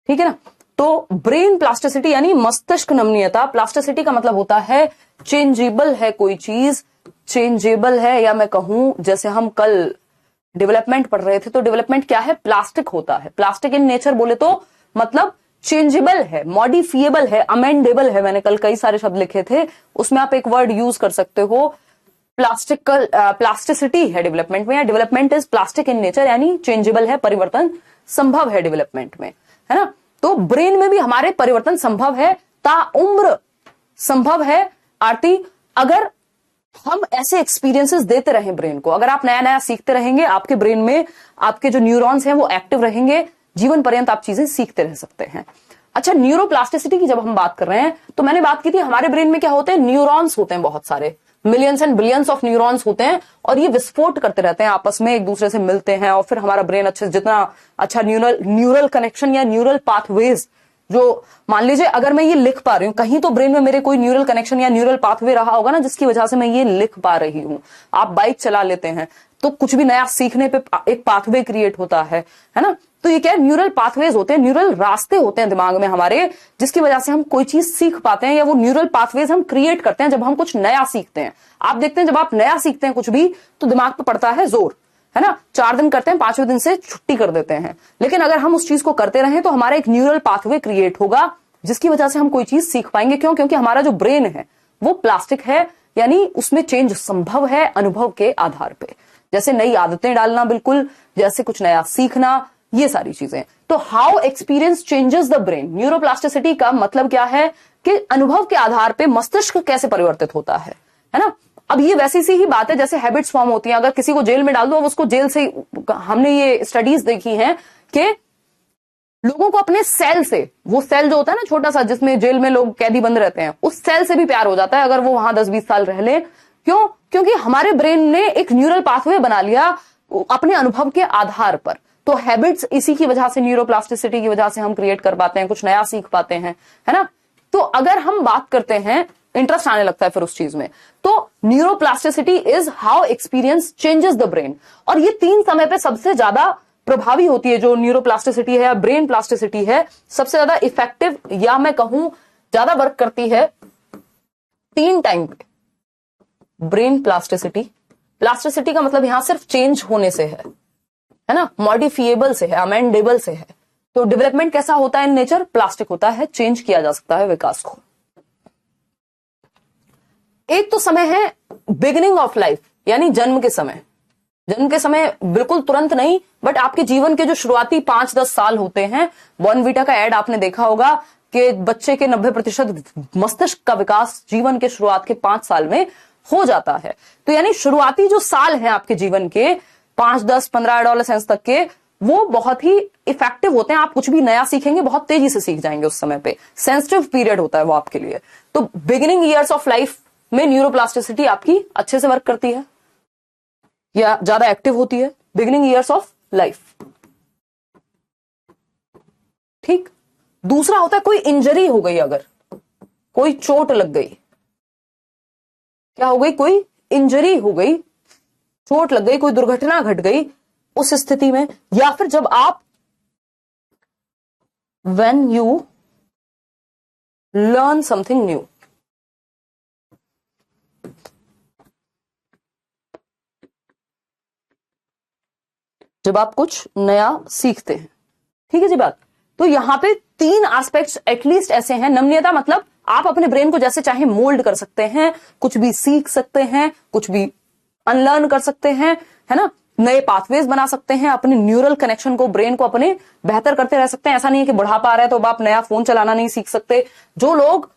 ठीक है ना। तो ब्रेन प्लास्टिसिटी यानी मस्तिष्क नमनीयता, प्लास्टिसिटी का मतलब होता है चेंजेबल है कोई चीज, चेंजेबल है, या मैं कहूं जैसे हम कल डेवलपमेंट पढ़ रहे थे तो डेवलपमेंट क्या है, प्लास्टिक होता है। प्लास्टिक इन नेचर बोले तो मतलब चेंजेबल है, मॉडिफिएबल है, अमेंडेबल है। मैंने कल कई सारे शब्द लिखे थे, उसमें आप एक वर्ड यूज कर सकते हो, प्लास्टिसिटी है डेवलपमेंट में, या development is plastic in nature, यानी चेंजेबल है, परिवर्तन संभव है डेवलपमेंट में, है ना। तो ब्रेन में भी हमारे परिवर्तन संभव है, ताउम्र संभव है आरती, अगर हम ऐसे एक्सपीरियंसेस देते रहें ब्रेन को। अगर आप नया नया सीखते रहेंगे, आपके ब्रेन में आपके जो न्यूरॉन्स हैं वो एक्टिव रहेंगे, जीवन पर्यंत आप चीजें सीखते रह सकते हैं। अच्छा, न्यूरोप्लास्टिसिटी की जब हम बात कर रहे हैं तो मैंने बात की थी हमारे ब्रेन में क्या होते हैं, न्यूरॉन्स होते हैं, बहुत सारे millions and billions of neurons होते हैं, और ये विस्फोट करते रहते हैं, आपस में एक दूसरे से मिलते हैं, और फिर हमारा ब्रेन अच्छे जितना अच्छा न्यूरल कनेक्शन या न्यूरल पाथवेज, जो मान लीजिए अगर मैं ये लिख पा रही हूं, कहीं तो ब्रेन में मेरे कोई न्यूरल कनेक्शन या न्यूरल पाथवे रहा होगा ना, जिसकी वजह से मैं ये लिख पा रही हूं। आप बाइक चला लेते हैं तो कुछ भी नया सीखने पे एक पाथवे क्रिएट होता है ना। तो ये क्या है, न्यूरल पाथवेज होते हैं, न्यूरल रास्ते होते हैं दिमाग में हमारे, जिसकी वजह से हम कोई चीज सीख पाते हैं, या वो न्यूरल पाथवेज हम क्रिएट करते हैं जब हम कुछ नया सीखते हैं। आप देखते हैं जब आप नया सीखते हैं कुछ भी तो दिमाग पे पड़ता है जोर, है ना। 4 दिन करते हैं, 5वें दिन से छुट्टी कर देते हैं, लेकिन अगर हम उस चीज को करते रहें तो हमारा एक न्यूरल पाथवे क्रिएट होगा, जिसकी वजह से हम कोई चीज सीख पाएंगे। क्यों? क्योंकि हमारा जो ब्रेन है वो प्लास्टिक है, यानी उसमें चेंज संभव है अनुभव के आधार पे, जैसे नई आदतें डालना, बिल्कुल जैसे कुछ नया सीखना, ये सारी चीजें। तो how experience changes the brain, neuroplasticity का मतलब क्या है कि अनुभव के आधार पे मस्तिष्क कैसे परिवर्तित होता है ना। अब ये वैसी सी ही बात है जैसे हैबिट्स फॉर्म होती हैं। अगर किसी को जेल में डाल दो, अब उसको जेल से, हमने ये स्टडीज देखी हैं कि लोगों को अपने सेल से, वो सेल जो होता है ना छोटा सा जिसमें जेल में लोग कैदी बंद रहते हैं, उस सेल से भी प्यार हो जाता है अगर वो वहां 10-20 साल रह ले। क्यों? क्योंकि हमारे ब्रेन ने एक न्यूरल पाथवे बना लिया अपने अनुभव के आधार पर। तो हैबिट्स इसी की वजह से, न्यूरोप्लास्टिसिटी की वजह से हम क्रिएट कर पाते हैं, कुछ नया सीख पाते हैं, है ना। तो अगर हम बात करते हैं, इंटरेस्ट आने लगता है फिर उस चीज में, तो neuroplasticity is how experience changes the brain. और ये 3 समय पे सबसे ज्यादा प्रभावी होती है, जो न्यूरोप्लास्टिसिटी है या ब्रेन प्लास्टिसिटी है, सबसे ज्यादा इफेक्टिव, या मैं कहूं ज्यादा वर्क करती है 3 टाइम पे। ब्रेन प्लास्टिसिटी, प्लास्टिसिटी का मतलब यहां सिर्फ चेंज होने से है ना, मॉडिफिएबल से है, अमेंडेबल से है। तो डेवलपमेंट कैसा होता है इन नेचर, प्लास्टिक होता है, चेंज किया जा सकता है विकास को। एक तो समय है बिगिनिंग ऑफ लाइफ, यानी जन्म के समय। जन्म के समय बिल्कुल तुरंत नहीं, बट आपके जीवन के जो शुरुआती 5-10 साल होते हैं। बॉर्नवीटा का एड आपने देखा होगा कि बच्चे के 90% मस्तिष्क का विकास जीवन के शुरुआत के 5 साल में हो जाता है। तो यानी शुरुआती जो साल हैं आपके जीवन के 5, 10, 15 एडोलेसेंस तक के, वो बहुत ही इफेक्टिव होते हैं। आप कुछ भी नया सीखेंगे बहुत तेजी से सीख जाएंगे उस समय पे, सेंसिटिव पीरियड होता है वो आपके लिए। तो बिगिनिंग ईयर्स ऑफ लाइफ में न्यूरोप्लास्टिसिटी आपकी अच्छे से वर्क करती है या ज्यादा एक्टिव होती है, बिगिनिंग ईयर्स ऑफ लाइफ। ठीक। दूसरा होता है कोई इंजरी हो गई, अगर कोई चोट लग गई, क्या हो गई, कोई इंजरी हो गई, चोट लग गई, कोई दुर्घटना घट गई, उस स्थिति में, या फिर जब आप when you learn something new, जब आप कुछ नया सीखते हैं। ठीक है जी बात। तो यहां पे 3 एस्पेक्ट्स एटलीस्ट ऐसे हैं। नमनीयता मतलब आप अपने ब्रेन को जैसे चाहे मोल्ड कर सकते हैं, कुछ भी सीख सकते हैं, कुछ भी अनलर्न कर सकते हैं, है ना, नए पाथवेज बना सकते हैं, अपने न्यूरल कनेक्शन को, ब्रेन को अपने बेहतर करते रह सकते हैं। ऐसा नहीं है कि बुढ़ापा आ रहा है तो अब आप नया फोन चलाना नहीं सीख सकते। जो लोग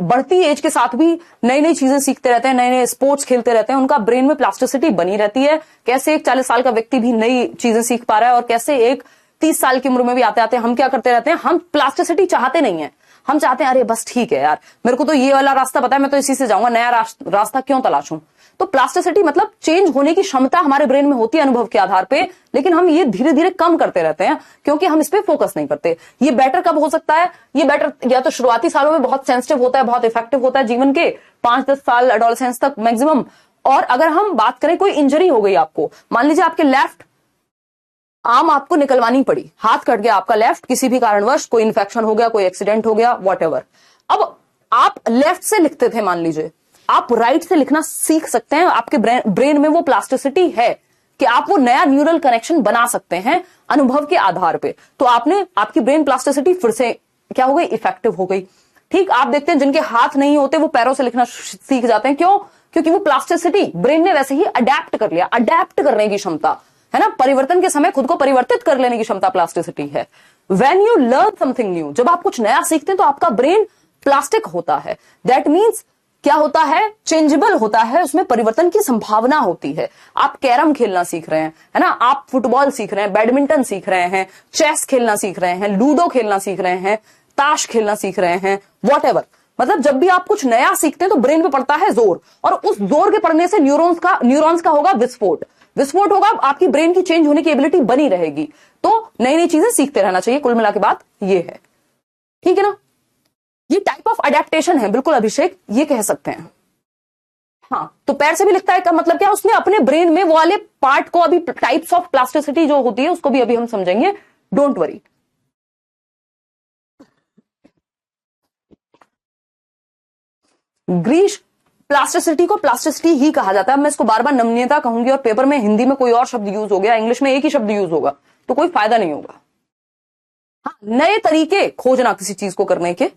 बढ़ती एज के साथ भी नई नई चीजें सीखते रहते हैं, नए नए स्पोर्ट्स खेलते रहते हैं, उनका ब्रेन में प्लास्टिसिटी बनी रहती है। कैसे एक 40 साल का व्यक्ति भी नई चीजें सीख पा रहा है, और कैसे एक 30 साल की उम्र में भी आते आते हम क्या करते रहते हैं, हम प्लास्टिसिटी चाहते नहीं है। हम चाहते हैं अरे बस ठीक है यार, मेरे को तो ये वाला रास्ता पता है, मैं तो इसी से जाऊंगा, नया रास्ता क्यों तलाशूं। तो प्लास्टिसिटी मतलब चेंज होने की क्षमता हमारे ब्रेन में होती है अनुभव के आधार पे, लेकिन हम ये धीरे धीरे कम करते रहते हैं क्योंकि हम इस पे फोकस नहीं करते। ये बेटर कब हो सकता है, ये बेटर या तो शुरुआती सालों में बहुत सेंसिटिव होता है, बहुत इफेक्टिव होता है जीवन के 5-10 साल एडोलेसेंस तक मैक्सिमम, और अगर हम बात करें कोई इंजरी हो गई आपको, मान लीजिए आपके लेफ्ट आर्म आपको निकलवानी पड़ी, हाथ कट गया आपका लेफ्ट किसी भी कारणवश, कोई इन्फेक्शन हो गया, कोई एक्सीडेंट हो गया, व्हाटएवर। अब आप लेफ्ट से लिखते थे मान लीजिए, आप राइट से लिखना सीख सकते हैं। आपके ब्रेन में वो प्लास्टिसिटी है कि आप वो नया न्यूरल कनेक्शन बना सकते हैं अनुभव के आधार पे। तो आपकी ब्रेन प्लास्टिसिटी फिर से क्या हो गई, इफेक्टिव हो गई। ठीक, आप देखते हैं जिनके हाथ नहीं होते वो पैरों से लिखना सीख जाते हैं। क्यों? क्योंकि वो प्लास्टिसिटी ब्रेन ने वैसे ही अडेप्ट कर लिया। अडेप्ट करने की क्षमता है ना, परिवर्तन के समय खुद को परिवर्तित कर लेने की क्षमता प्लास्टिसिटी है। When you learn something new, जब आप कुछ नया सीखते हैं तो आपका ब्रेन प्लास्टिक होता है। दैट मीन्स क्या होता है, चेंजेबल होता है, उसमें परिवर्तन की संभावना होती है। आप कैरम खेलना सीख रहे हैं, है ना, आप फुटबॉल सीख रहे हैं, बैडमिंटन सीख रहे हैं, चेस खेलना सीख रहे हैं, लूडो खेलना सीख रहे हैं, ताश खेलना सीख रहे हैं, व्हाटएवर। मतलब जब भी आप कुछ नया सीखते हैं तो ब्रेन पे पड़ता है जोर, और उस जोर के पड़ने से न्यूरॉन्स का होगा विस्फोट होगा। आपकी ब्रेन की चेंज होने की एबिलिटी बनी रहेगी। तो नई नई चीजें सीखते रहना चाहिए। कुल मिला के बात ये है, ठीक है ना। ये टाइप ऑफ अडेप्टेशन है, बिल्कुल अभिषेक, ये कह सकते हैं। हाँ, तो पैर से भी लिखता है का मतलब क्या, उसने अपने ब्रेन में वो वाले पार्ट को, अभी टाइप्स ऑफ प्लास्टिसिटी जो होती है उसको भी अभी हम समझेंगे, डोंट वरी। ग्रीश, प्लास्टिसिटी को प्लास्टिसिटी ही कहा जाता है। मैं इसको बार बार नमनीयता कहूंगी और पेपर में हिंदी में कोई और शब्द यूज हो गया, इंग्लिश में एक ही शब्द यूज होगा, तो कोई फायदा नहीं होगा। हाँ, नए तरीके खोजना किसी चीज को करने के।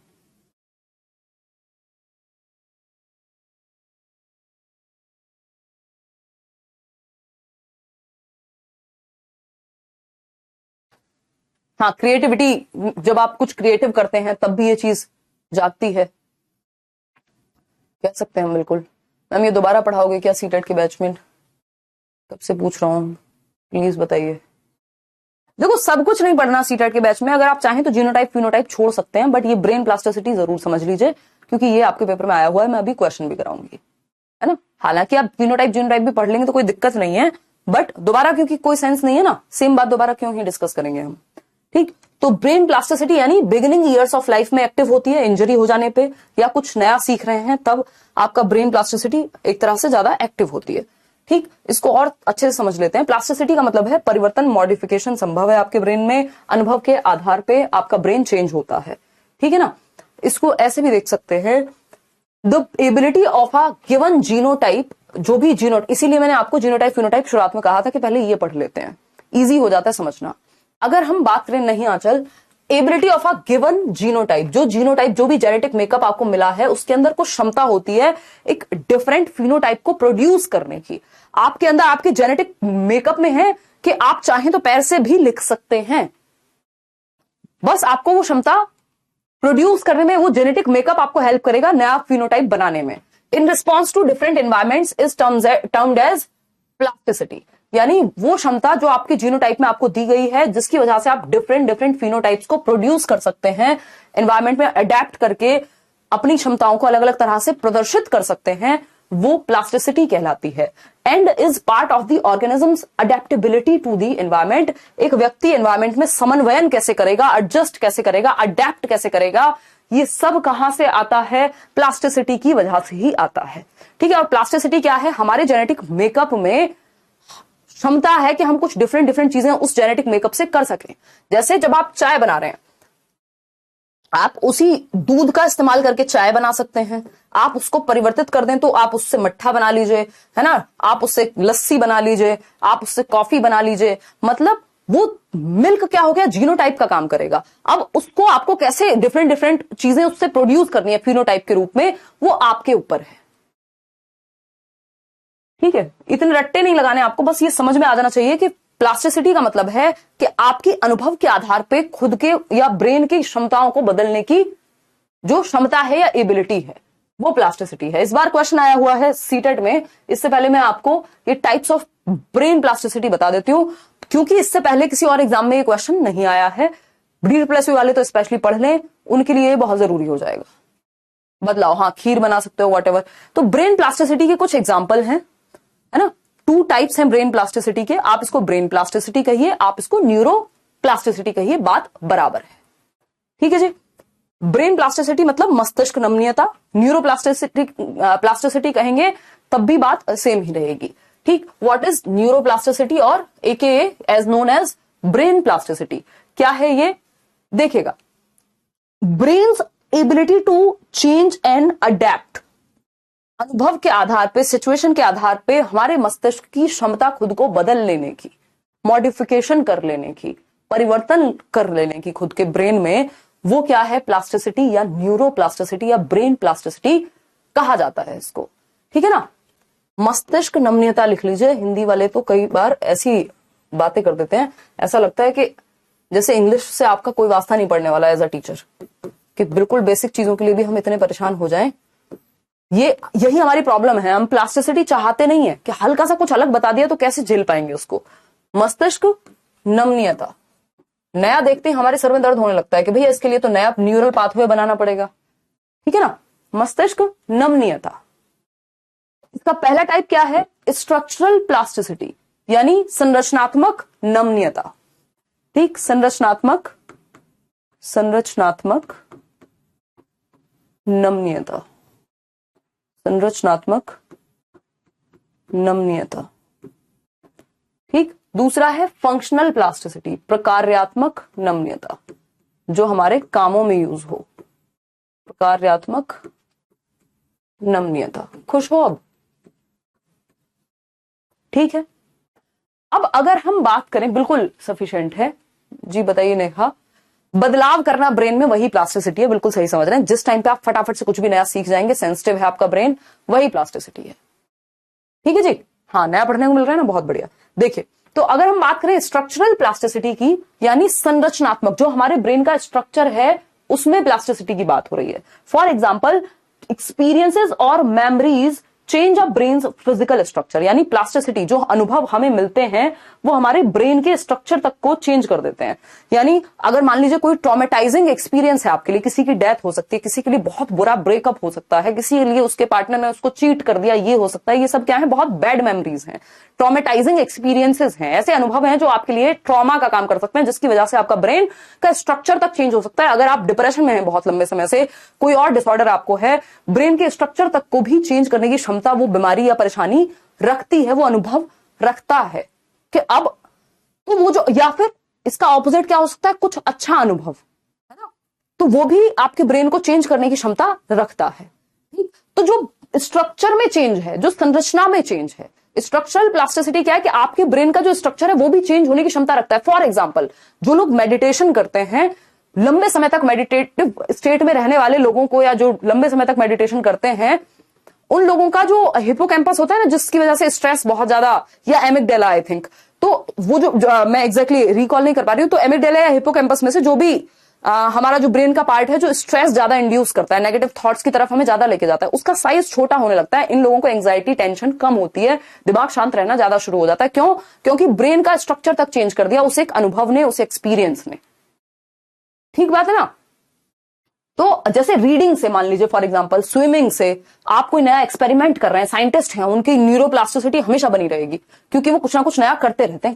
हाँ, क्रिएटिविटी, जब आप कुछ क्रिएटिव करते हैं तब भी ये चीज जागती है, कह सकते हैं हम बिल्कुल। मैम ये दोबारा पढ़ाओगे क्या सीटेट के बैच में? कब से पूछ रहा हूं, प्लीज बताइए। देखो, सब कुछ नहीं पढ़ना सीटेट के बैच में। अगर आप चाहें तो जीनोटाइप फिनोटाइप छोड़ सकते हैं, बट ये ब्रेन प्लास्टिसिटी जरूर समझ लीजिए, क्योंकि ये आपके पेपर में आया हुआ है। मैं अभी क्वेश्चन भी कराऊंगी, है ना। हालांकि आप फिनोटाइप जीनोटाइप भी पढ़ लेंगे तो कोई दिक्कत नहीं है, बट दोबारा क्योंकि कोई सेंस नहीं है ना, सेम बात दोबारा क्यों ही डिस्कस करेंगे हम। ठीक, तो ब्रेन प्लास्टिसिटी यानी बिगिनिंग ईयर्स ऑफ लाइफ में एक्टिव होती है। इंजरी हो जाने पे या कुछ नया सीख रहे हैं तब आपका ब्रेन प्लास्टिसिटी एक तरह से ज्यादा एक्टिव होती है। ठीक, इसको और अच्छे से समझ लेते हैं। प्लास्टिसिटी का मतलब है परिवर्तन, मॉडिफिकेशन संभव है आपके ब्रेन में, अनुभव के आधार पे आपका ब्रेन चेंज होता है, ठीक है ना। इसको ऐसे भी देख सकते हैं, the ability of a given genotype, जो भी इसीलिए मैंने आपको जीनोटाइप फिनोटाइप शुरुआत में कहा था कि पहले ये पढ़ लेते हैं, इजी हो जाता है समझना। अगर हम बात करें, नहीं Anchal, ability of a given genotype, जो भी जेनेटिक मेकअप आपको मिला है उसके अंदर कुछ क्षमता होती है एक डिफरेंट फिनोटाइप को प्रोड्यूस करने की। आपके अंदर आपके जेनेटिक मेकअप में है कि आप चाहें तो पैर से भी लिख सकते हैं, बस आपको वो क्षमता प्रोड्यूस करने में, वो जेनेटिक मेकअप आपको हेल्प करेगा नया फिनोटाइप बनाने में। In response to different environments is termed as plasticity, यानी वो क्षमता जो आपके जीनोटाइप में आपको दी गई है, जिसकी वजह से आप डिफरेंट फिनोटाइप्स को प्रोड्यूस कर सकते हैं, एनवायरमेंट में अडेप्ट करके अपनी क्षमताओं को अलग अलग तरह से प्रदर्शित कर सकते हैं, वो प्लास्टिसिटी कहलाती है। And is part of the organism's adaptability to the environment. एक व्यक्ति एनवायरमेंट में समन्वयन कैसे करेगा, एडजस्ट कैसे करेगा, अडेप्ट कैसे करेगा, ये सब कहां से आता है? प्लास्टिसिटी की वजह से ही आता है, ठीक है। और प्लास्टिसिटी क्या है? हमारे जेनेटिक मेकअप में क्षमता है कि हम कुछ डिफरेंट चीजें उस जेनेटिक मेकअप से कर सकें। जैसे जब आप चाय बना रहे हैं, आप उसी दूध का इस्तेमाल करके चाय बना सकते हैं। आप उसको परिवर्तित कर दें तो आप उससे मट्ठा बना लीजिए, है ना, आप उससे लस्सी बना लीजिए, आप उससे कॉफी बना लीजिए। मतलब वो मिल्क क्या हो गया? जीनोटाइप का काम करेगा। अब उसको आपको कैसे डिफरेंट चीजें उससे प्रोड्यूस करनी है फिनोटाइप के रूप में, वो आपके ऊपर है, ठीक है। इतने रट्टे नहीं लगाने आपको, बस ये समझ में आ जाना चाहिए कि प्लास्टिसिटी का मतलब है कि आपकी अनुभव के आधार पे खुद के या ब्रेन की क्षमताओं को बदलने की जो क्षमता है या एबिलिटी है, वो प्लास्टिसिटी है। इस बार क्वेश्चन आया हुआ है सीटेट में। इससे पहले मैं आपको ये टाइप्स ऑफ ब्रेन प्लास्टिसिटी बता देती हूं, क्योंकि इससे पहले किसी और एग्जाम में ये क्वेश्चन नहीं आया है। डी रिप्लेसिव वाले तो स्पेशली पढ़ लें, उनके लिए बहुत जरूरी हो जाएगा। बदलाव, हाँ, खीर बना सकते हो, व्हाटएवर। तो ब्रेन प्लास्टिसिटी के कुछ एग्जाम्पल हैं, है ना। 2 टाइप्स हैं ब्रेन प्लास्टिसिटी के। आप इसको ब्रेन प्लास्टिसिटी कहिए, आप इसको न्यूरो प्लास्टिसिटी कहिए, बात बराबर है, ठीक है जी। ब्रेन प्लास्टिसिटी मतलब मस्तिष्क नमनीयता, न्यूरो प्लास्टिसिटी कहेंगे तब भी बात सेम ही रहेगी। ठीक, व्हाट इज न्यूरोप्लास्टिसिटी और AKA as known as brain plasticity, क्या है ये देखिएगा। Brain's ability to change and adapt, अनुभव के आधार पे, सिचुएशन के आधार पे हमारे मस्तिष्क की क्षमता खुद को बदल लेने की, मॉडिफिकेशन कर लेने की, परिवर्तन कर लेने की खुद के ब्रेन में, वो क्या है प्लास्टिसिटी या न्यूरोप्लास्टिसिटी या ब्रेन प्लास्टिसिटी कहा जाता है इसको। ठीक है ना। मस्तिष्क नमनीयता लिख लीजिए। हिंदी वाले तो कई बार ऐसी बातें कर देते हैं, ऐसा लगता है कि जैसे इंग्लिश से आपका कोई वास्ता नहीं पड़ने वाला एज अ टीचर, कि बिल्कुल बेसिक चीजों के लिए भी हम इतने परेशान हो जाएं। यही हमारी प्रॉब्लम है, हम प्लास्टिसिटी चाहते नहीं है कि हल्का सा कुछ अलग बता दिया तो कैसे झेल पाएंगे उसको। मस्तिष्क नमनीयता, नया देखते ही हमारे सर में दर्द होने लगता है कि भैया इसके लिए तो नया न्यूरल पाथवे बनाना पड़ेगा। ठीक है ना। मस्तिष्क नमनीयता, इसका पहला टाइप क्या है, स्ट्रक्चरल प्लास्टिसिटी यानी संरचनात्मक नमनीयता। ठीक, संरचनात्मक नमनीयता, संरचनात्मक नमनीयता। ठीक, दूसरा है फंक्शनल प्लास्टिसिटी, प्रकार्यात्मक नमनीयता, जो हमारे कामों में यूज हो, प्रकार्यात्मक नमनीयता। खुश हो अब। ठीक है। अब अगर हम बात करें, बिल्कुल सफिशिएंट है जी, बताइए नेहा। बदलाव करना ब्रेन में वही प्लास्टिसिटी है, बिल्कुल सही समझ रहे हैं। जिस टाइम पे आप फटाफट से कुछ भी नया सीख जाएंगे, सेंसिटिव है आपका ब्रेन, वही प्लास्टिसिटी है। ठीक है जी। हाँ, नया पढ़ने को मिल रहा है ना, बहुत बढ़िया। देखिए, तो अगर हम बात करें स्ट्रक्चरल प्लास्टिसिटी की, यानी संरचनात्मक, जो हमारे ब्रेन का स्ट्रक्चर है उसमें प्लास्टिसिटी की बात हो रही है। फॉर एग्जाम्पल, एक्सपीरियंसेस और memories change of brain physical structure, यानी प्लास्टिसिटी, जो अनुभव हमें मिलते हैं वो हमारे ब्रेन के स्ट्रक्चर तक को चेंज कर देते हैं। यानी अगर मान लीजिए कोई ट्रॉमेटाइजिंग एक्सपीरियंस है आपके लिए, किसी की डेथ हो सकती है, किसी के लिए बहुत बुरा ब्रेकअप हो सकता है, किसी के लिए उसके पार्टनर ने उसको चीट कर दिया, ये हो सकता है, ये सब क्या है, बहुत बैड मेमोरीज हैं, ट्रॉमेटाइजिंग एक्सपीरियंसेस हैं, ऐसे अनुभव हैं जो आपके लिए ट्रॉमा का काम कर सकते हैं, जिसकी वजह से आपका ब्रेन का स्ट्रक्चर तक चेंज हो सकता है। अगर आप डिप्रेशन में हैं बहुत लंबे समय से, कोई और डिसऑर्डर आपको है, ब्रेन के स्ट्रक्चर तक को भी चेंज करने की क्षमता वो बीमारी या परेशानी रखती है, वो अनुभव रखता है कि अब तो वो जो, या फिर इसका ऑपोजिट क्या हो सकता है, कुछ अच्छा अनुभव है ना, तो वो भी आपके ब्रेन को चेंज करने की क्षमता रखता है। ठीक, तो जो स्ट्रक्चर में चेंज है, जो संरचना में चेंज है, स्ट्रक्चरल प्लास्टिसिटी क्या है कि आपके ब्रेन का जो स्ट्रक्चर है वो भी चेंज होने की क्षमता रखता है। फॉर एग्जाम्पल, जो लोग मेडिटेशन करते हैं, लंबे समय तक मेडिटेटिव स्टेट में रहने वाले लोगों को, या जो लंबे समय तक मेडिटेशन करते हैं, उन लोगों का जो हिपोकैम्पस होता है ना, जिसकी वजह से स्ट्रेस बहुत ज्यादा, या एमिगडाला आई थिंक, तो वो जो मैं एग्जैक्टली रिकॉल नहीं कर पा रही हूं, तो एमिगडाला या हिपोकैम्पस में से जो भी हमारा जो ब्रेन का पार्ट है जो स्ट्रेस ज्यादा इंड्यूस करता है, नेगेटिव थॉट्स की तरफ हमें ज्यादा लेके जाता है, उसका साइज छोटा होने लगता है। इन लोगों को एंजाइटी, टेंशन कम होती है, दिमाग शांत रहना ज्यादा शुरू हो जाता है। क्यों? क्योंकि ब्रेन का स्ट्रक्चर तक चेंज कर दिया उस एक अनुभव ने, उस एक्सपीरियंस ने। ठीक बात है ना। तो जैसे रीडिंग से, मान लीजिए फॉर एग्जांपल स्विमिंग से, आप कोई नया एक्सपेरिमेंट कर रहे हैं, साइंटिस्ट हैं, उनकी न्यूरोप्लास्टिसिटी हमेशा बनी रहेगी, क्योंकि वो कुछ ना कुछ नया करते रहते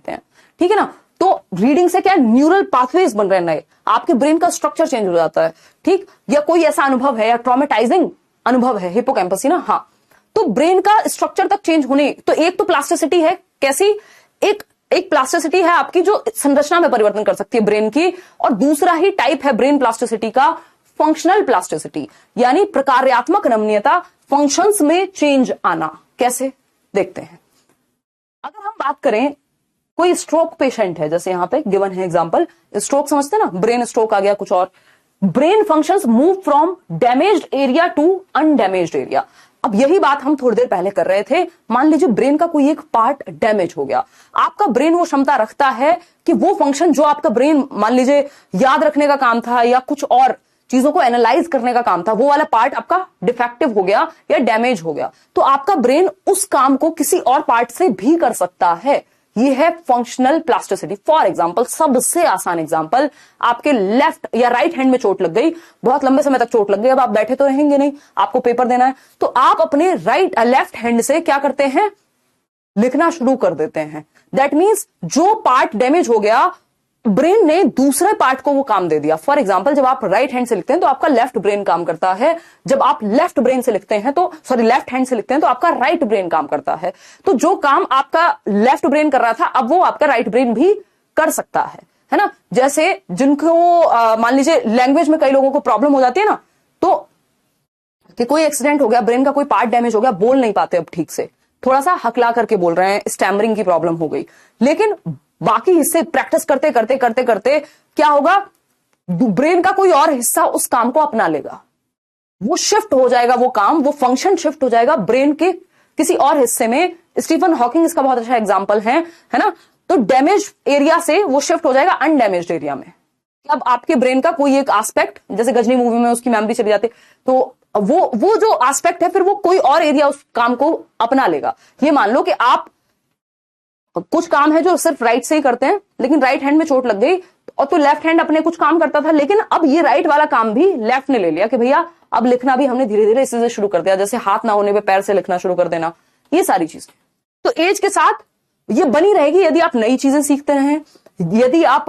हैं। ठीक है ना। तो रीडिंग से क्या, न्यूरल पाथवेज बन रहे हैं नए, आपके ब्रेन का स्ट्रक्चर चेंज हो जाता है। ठीक, या कोई ऐसा अनुभव है, या ट्रॉमेटाइजिंग अनुभव है, हिपोकैम्पस ही ना, हाँ, तो ब्रेन का स्ट्रक्चर तक चेंज होने, तो एक तो प्लास्टिसिटी है, कैसी, एक प्लास्टिसिटी है आपकी जो संरचना में परिवर्तन कर सकती है ब्रेन की, और दूसरा ही टाइप है ब्रेन प्लास्टिसिटी का फंक्शनल प्लास्टिसिटी, यानी प्रकार्यात्मक नमनीयता, फंक्शंस में चेंज आना। कैसे, देखते हैं। अगर हम बात करें, कोई स्ट्रोक पेशेंट है, जैसे यहां पे गिवन है एग्जांपल, स्ट्रोक समझते हैं ना, ब्रेन स्ट्रोक आ गया, कुछ और, brain functions move from damaged area to undamaged area. अब यही बात हम थोड़ी देर पहले कर रहे थे। मान लीजिए ब्रेन का कोई एक पार्ट डैमेज हो गया, आपका ब्रेन वो क्षमता रखता है कि वो फंक्शन जो आपका ब्रेन मान लीजिए याद रखने का काम था या कुछ और चीजों को एनालाइज करने का काम था, वो वाला पार्ट आपका डिफेक्टिव हो गया या डैमेज हो गया, तो आपका ब्रेन उस काम को किसी और पार्ट से भी कर सकता है। ये है फंक्शनल प्लास्टिसिटी। फॉर एग्जांपल, सबसे आसान एग्जांपल, आपके लेफ्ट या राइट हैंड में चोट लग गई, बहुत लंबे समय तक चोट लग गई, अब आप बैठे तो रहेंगे नहीं, आपको पेपर देना है, तो आप अपने लेफ्ट हैंड से क्या करते हैं, लिखना शुरू कर देते हैं। दैट मीन्स जो पार्ट डैमेज हो गया ब्रेन ने दूसरे पार्ट को वो काम दे दिया। फॉर एग्जाम्पल, जब आप राइट हैंड से लिखते हैं तो आपका लेफ्ट ब्रेन काम करता है, जब आप लेफ्ट ब्रेन से लिखते हैं तो लेफ्ट हैंड से लिखते हैं तो आपका राइट ब्रेन काम करता है। तो जो काम आपका लेफ्ट ब्रेन कर रहा था, अब वो आपका राइट ब्रेन भी कर सकता है ना। जैसे जिनको मान लीजिए लैंग्वेज में कई लोगों को प्रॉब्लम हो जाती है ना, तो कि कोई एक्सीडेंट हो गया, ब्रेन का कोई पार्ट डैमेज हो गया, बोल नहीं पाते अब ठीक से, थोड़ा सा हकला करके बोल रहे हैं, स्टैमरिंग की प्रॉब्लम हो गई, लेकिन बाकी हिस्से प्रैक्टिस करते करते करते करते क्या होगा, ब्रेन का कोई और हिस्सा उस काम को अपना लेगा, वो शिफ्ट हो जाएगा, वो काम, वो फंक्शन शिफ्ट हो जाएगा ब्रेन के किसी और हिस्से में। स्टीफन हॉकिंग इसका बहुत अच्छा एग्जांपल है ना। तो डैमेज एरिया से वो शिफ्ट हो जाएगा अनडैमेज्ड एरिया में। अब आपके ब्रेन का कोई एक एस्पेक्ट, जैसे गजनी मूवी में उसकी मेमोरी चली जाती, तो वो जो एस्पेक्ट है, फिर वो कोई और एरिया उस काम को अपना लेगा। ये मान लो कि आप कुछ काम है जो सिर्फ राइट से ही करते हैं, लेकिन राइट हैंड में चोट लग गई, और तो लेफ्ट हैंड अपने कुछ काम करता था, लेकिन अब ये राइट वाला काम भी लेफ्ट ने ले लिया कि भैया अब लिखना भी हमने धीरे धीरे इसी से शुरू कर दिया, जैसे हाथ ना होने पे पैर से लिखना शुरू कर देना, ये सारी चीजें। तो एज के साथ ये बनी रहेगी, यदि आप नई चीजें सीखते रहें, यदि आप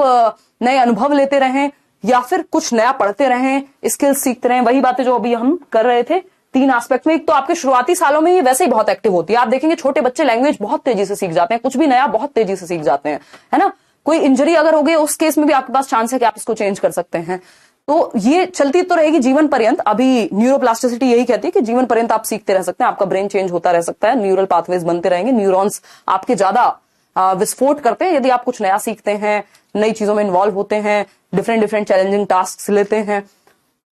नए अनुभव लेते रहें, या फिर कुछ नया पढ़ते रहें, स्किल्स सीखते रहें। वही बातें जो अभी हम कर रहे थे 3 एस्पेक्ट में। एक तो आपके शुरुआती सालों में ये वैसे ही बहुत एक्टिव होती है, आप देखेंगे छोटे बच्चे लैंग्वेज बहुत तेजी से सीख जाते हैं, कुछ भी नया बहुत तेजी से सीख जाते हैं, है ना। कोई इंजरी अगर हो गई, उस केस में भी आपके पास चांस है कि आप इसको चेंज कर सकते हैं। तो ये चलती तो रहेगी जीवन पर्यंत। अभी न्यूरोप्लास्टिसिटी यही कहती है कि जीवन पर्यंत आप सीखते रह सकते हैं, आपका ब्रेन चेंज होता रह सकता है, न्यूरल पाथवेज बनते रहेंगे, न्यूरॉन्स आपके ज्यादा विस्फोट करते हैं यदि आप कुछ नया सीखते हैं, नई चीजों में इन्वॉल्व होते हैं, डिफरेंट चैलेंजिंग टास्क लेते हैं।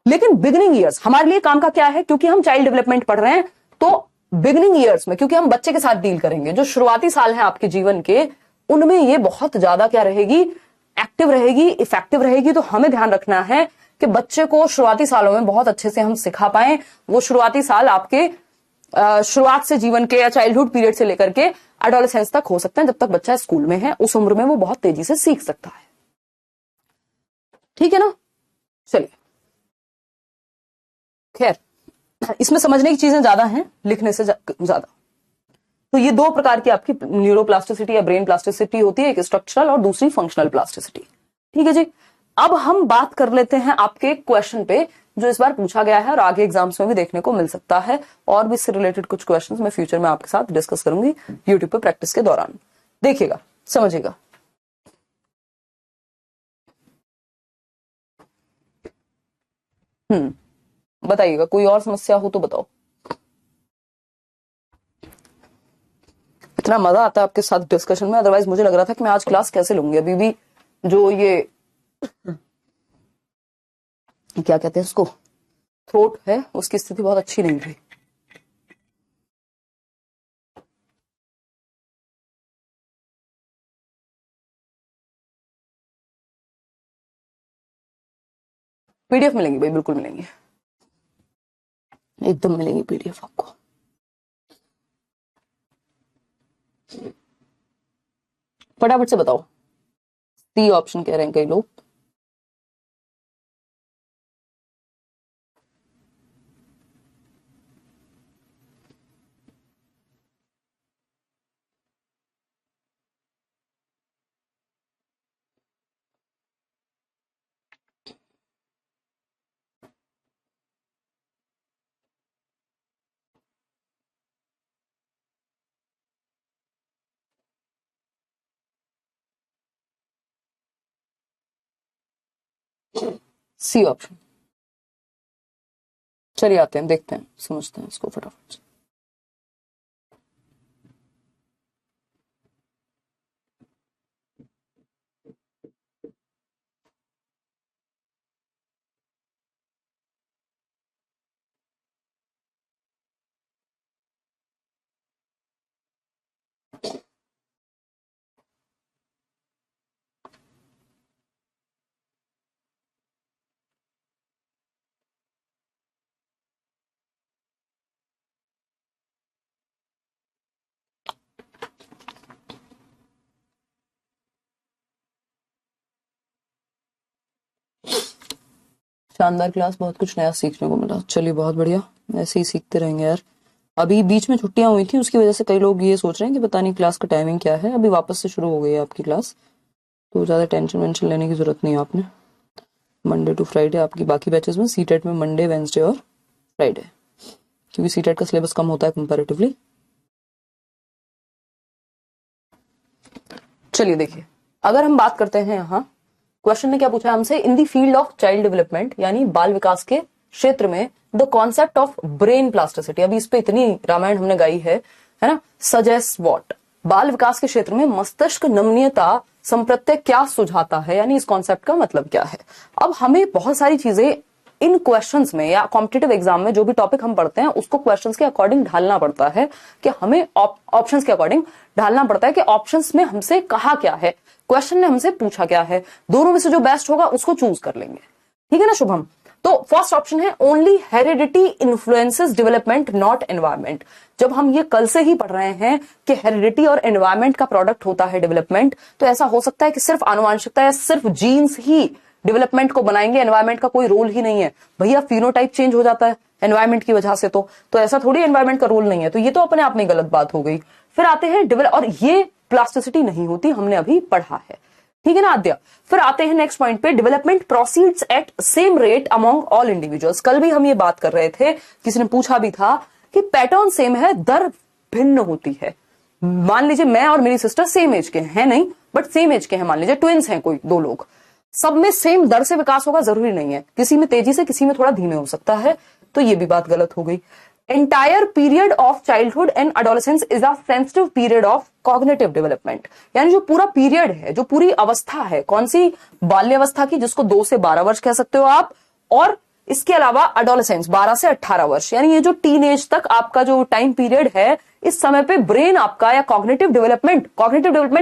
लेकिन बिगिनिंग ईयर्स हमारे लिए काम का क्या है, क्योंकि हम चाइल्ड डेवलपमेंट पढ़ रहे हैं, तो बिगिनिंग ईयर्स में क्योंकि हम बच्चे के साथ डील करेंगे, जो शुरुआती साल हैं आपके जीवन के, उनमें ये बहुत ज्यादा क्या रहेगी, एक्टिव रहेगी, इफेक्टिव रहेगी। तो हमें ध्यान रखना है कि बच्चे को शुरुआती सालों में बहुत अच्छे से हम सिखा पाए। वो शुरुआती साल आपके शुरुआत से जीवन के या चाइल्डहुड पीरियड से लेकर के एडोलेसेंस तक हो सकते हैं, जब तक बच्चा स्कूल में है, उस उम्र में वो बहुत तेजी से सीख सकता है। ठीक है ना। चलिए, खैर इसमें समझने की चीजें ज्यादा हैं लिखने से ज्यादा। तो ये 2 प्रकार की आपकी न्यूरोप्लास्टिसिटी या ब्रेन प्लास्टिसिटी होती है, एक स्ट्रक्चरल और दूसरी फंक्शनल प्लास्टिसिटी। ठीक है जी। अब हम बात कर लेते हैं आपके क्वेश्चन पे, जो इस बार पूछा गया है और आगे एग्जाम्स में भी देखने को मिल सकता है, और भी इससे रिलेटेड कुछ क्वेश्चंस मैं फ्यूचर में आपके साथ डिस्कस करूंगी यूट्यूब पे प्रैक्टिस के दौरान। देखिएगा, समझिएगा। बताइएगा, कोई और समस्या हो तो बताओ। इतना मजा आता है आपके साथ डिस्कशन में, अदरवाइज मुझे लग रहा था कि मैं आज क्लास कैसे लूंगी। अभी भी जो ये क्या कहते हैं उसको, थ्रोट है, उसकी स्थिति बहुत अच्छी नहीं थी। पीडीएफ मिलेंगी भाई, बिल्कुल मिलेंगी, एकदम मिलेंगी पीडीएफ आपको। फटाफट से बताओ। सी ऑप्शन कह रहे हैं कई लोग। C option. चलिए आते हैं, देखते हैं, समझते हैं इसको फटाफट से। शानदार क्लास, बहुत कुछ नया सीखने को मिला। चलिए बहुत बढ़िया, ऐसे ही सीखते रहेंगे यार। अभी बीच में छुट्टियां हुई थी, उसकी वजह से कई लोग ये सोच रहे हैं कि पता नहीं क्लास का टाइमिंग क्या है। अभी वापस से शुरू हो गई है आपकी क्लास, तो ज़्यादा टेंशन वेंशन लेने की जरूरत नहीं है आपने। मंडे टू फ्राइडे आपकी बाकी बैचेस में, सीटेट में मंडे, वेंसडे और फ्राइडे, क्योंकि सीटेट का सिलेबस कम होता है कंपैरेटिवली। चलिए देखिए, अगर हम बात करते हैं यहाँ, क्वेश्चन ने क्या पूछा हमसे, in the field of child development यानी बाल विकास के क्षेत्र में the concept of brain plasticity, अभी इस पे इतनी रामायण हमने गाई है ना, सजेस्ट व्हाट, बाल विकास के क्षेत्र में मस्तिष्क नमनीयता संप्रत्यय क्या सुझाता है, यानी इस कॉन्सेप्ट का मतलब क्या है। अब हमें बहुत सारी चीजें इन क्वेश्चंस में या कॉम्पिटिटिव एग्जाम में जो भी टॉपिक हम पढ़ते हैं उसको क्वेश्चंस के अकॉर्डिंग ढालना पड़ता है, कि हमें ऑप्शंस के अकॉर्डिंग ढालना पड़ता है कि ऑप्शंस में हमसे कहा क्या है, क्वेश्चन ने हमसे पूछा क्या है, दोनों में से जो बेस्ट होगा उसको चूज कर लेंगे। ठीक है ना शुभम। तो फर्स्ट ऑप्शन है only heredity influences development not environment. जब हम ये कल से ही पढ़ रहे हैं कि हेरिडिटी और एनवायरमेंट का प्रोडक्ट होता है डेवलपमेंट, तो ऐसा हो सकता है कि सिर्फ आनुवांशिकता या सिर्फ जीन्स ही डेवलपमेंट को बनाएंगे, एनवायरमेंट का कोई रोल ही नहीं है। भैया फिनोटाइप चेंज हो जाता है एनवायरमेंट की वजह से, तो ऐसा थोड़ी एनवायरमेंट का रोल नहीं है, तो ये तो अपने आप में गलत बात हो गई। फिर आते हैं और ये प्लास्टिसिटी नहीं होती, हमने अभी पढ़ा है। ठीक है ना आद्या। फिर आते हैं नेक्स्ट पॉइंट पे, development proceeds at same rate among all individuals. कल भी हम ये बात कर रहे थे, किसी ने पूछा भी था कि पैटर्न सेम है, दर भिन्न होती है। मान लीजिए मैं और मेरी सिस्टर सेम एज के हैं, नहीं बट सेम एज के हैं, मान लीजिए ट्विंस हैं कोई दो लोग, सब में सेम दर से विकास होगा जरूरी नहीं है, किसी में तेजी से किसी में थोड़ा धीमे हो सकता है, तो ये भी बात गलत हो गई। Entire period of childhood and adolescence is a sensitive period of cognitive development, यानी जो पूरा पीरियड है, जो पूरी अवस्था है, कौन सी, बाल्यावस्था की, जिसको 2 से 12 वर्ष कह सकते हो आप, और इसके अलावा एडोलेसेंस 12 से 18 वर्ष, यानी ये जो टीन एज तक आपका जो टाइम पीरियड है, इस समय पे ब्रेन आपका या कॉग्निटिव डेवलपमेंट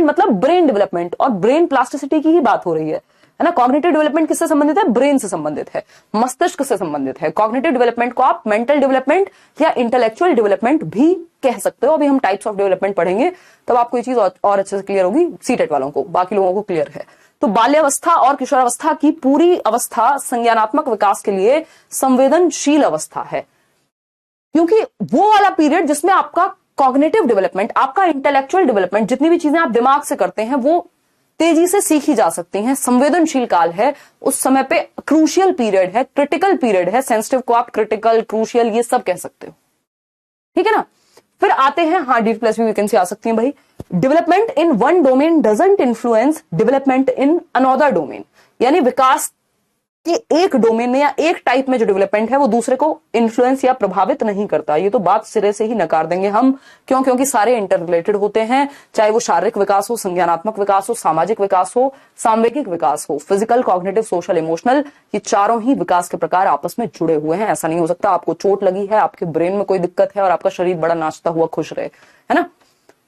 मतलब ब्रेन डेवलपमेंट और ब्रेन प्लास्टिसिटी की ही बात हो रही है ना। कॉग्निटिव डेवलपमेंट किससे संबंधित है, ब्रेन से संबंधित है, मस्तिष्क से संबंधित है। कॉग्निटिव डेवलपमेंट को आप मेंटल डेवलपमेंट या इंटेलेक्चुअल डेवलपमेंट भी कह सकते हो। अभी हम टाइप्स ऑफ डेवलपमेंट पढ़ेंगे, तब आपको ये चीज और अच्छे से क्लियर होगी, सीटेट वालों को, बाकी लोगों को क्लियर है। तो बाल्यावस्था और किशोरावस्था की पूरी अवस्था संज्ञानात्मक विकास के लिए संवेदनशील अवस्था है, क्योंकि वो वाला पीरियड जिसमें आपका कॉग्निटिव डेवलपमेंट, आपका इंटेलेक्चुअल डेवलपमेंट, जितनी भी चीजें आप दिमाग से करते हैं वो तेजी से सीखी जा सकती हैं, संवेदनशील काल है, उस समय पे क्रूशियल पीरियड है, क्रिटिकल पीरियड है। सेंसिटिव को आप क्रिटिकल, क्रूशियल ये सब कह सकते हो। ठीक है ना। फिर आते हैं, हाँ डी प्लस भी वैकेंसी आ सकती है भाई। Development in one domain doesn't influence development in another domain, यानी विकास कि एक डोमेन में या एक टाइप में जो डेवलपमेंट है वो दूसरे को इन्फ्लुएंस या प्रभावित नहीं करता। ये तो बात सिरे से ही नकार देंगे हम, क्यों, क्योंकि सारे इंटर रिलेटेड होते हैं, चाहे वो शारीरिक विकास हो, संज्ञानात्मक विकास हो, सामाजिक विकास हो, सांवेगिक विकास हो, फिजिकल, कॉग्निटिव, सोशल, इमोशनल, ये चारों ही विकास के प्रकार आपस में जुड़े हुए हैं। ऐसा नहीं हो सकता आपको चोट लगी है, आपके ब्रेन में कोई दिक्कत है और आपका शरीर बड़ा नाचता हुआ खुश रहे, है ना।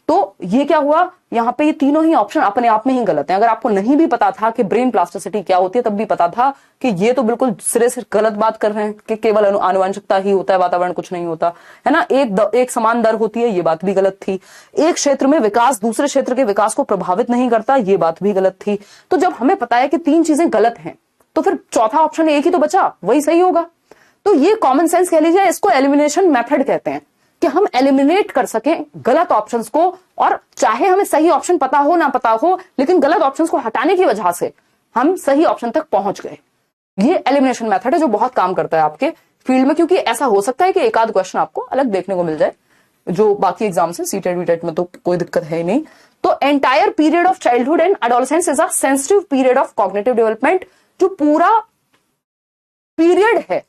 तो ये क्या हुआ, यहाँ पे ये तीनों ही ऑप्शन अपने आप में ही गलत हैं। अगर आपको नहीं भी पता था कि ब्रेन प्लास्टिसिटी क्या होती है, तब भी पता था कि ये तो बिल्कुल सिरे से गलत बात कर रहे हैं कि केवल आनुवंशिकता ही होता है, वातावरण कुछ नहीं होता है ना। एक समान दर होती है, ये बात भी गलत थी। एक क्षेत्र में विकास दूसरे क्षेत्र के विकास को प्रभावित नहीं करता, ये बात भी गलत थी। तो जब हमें पता है कि 3 चीजें गलत हैं, तो फिर चौथा ऑप्शन एक ही तो बचा, वही सही होगा। तो ये कॉमन सेंस कह लीजिए, इसको एलिमिनेशन मेथड कहते हैं, कि हम एलिमिनेट कर सकें गलत ऑप्शंस को, और चाहे हमें सही ऑप्शन पता हो ना पता हो, लेकिन गलत ऑप्शंस को हटाने की वजह से हम सही ऑप्शन तक पहुंच गए। ये एलिमिनेशन मेथड है जो बहुत काम करता है आपके फील्ड में, क्योंकि ऐसा हो सकता है कि एक आध क्वेश्चन आपको अलग देखने को मिल जाए, जो बाकी एग्जाम से, सीटेट वीटेट में तो कोई दिक्कत है ही नहीं। तो entire period of childhood and adolescence is a sensitive period of cognitive development. जो पूरा पीरियड है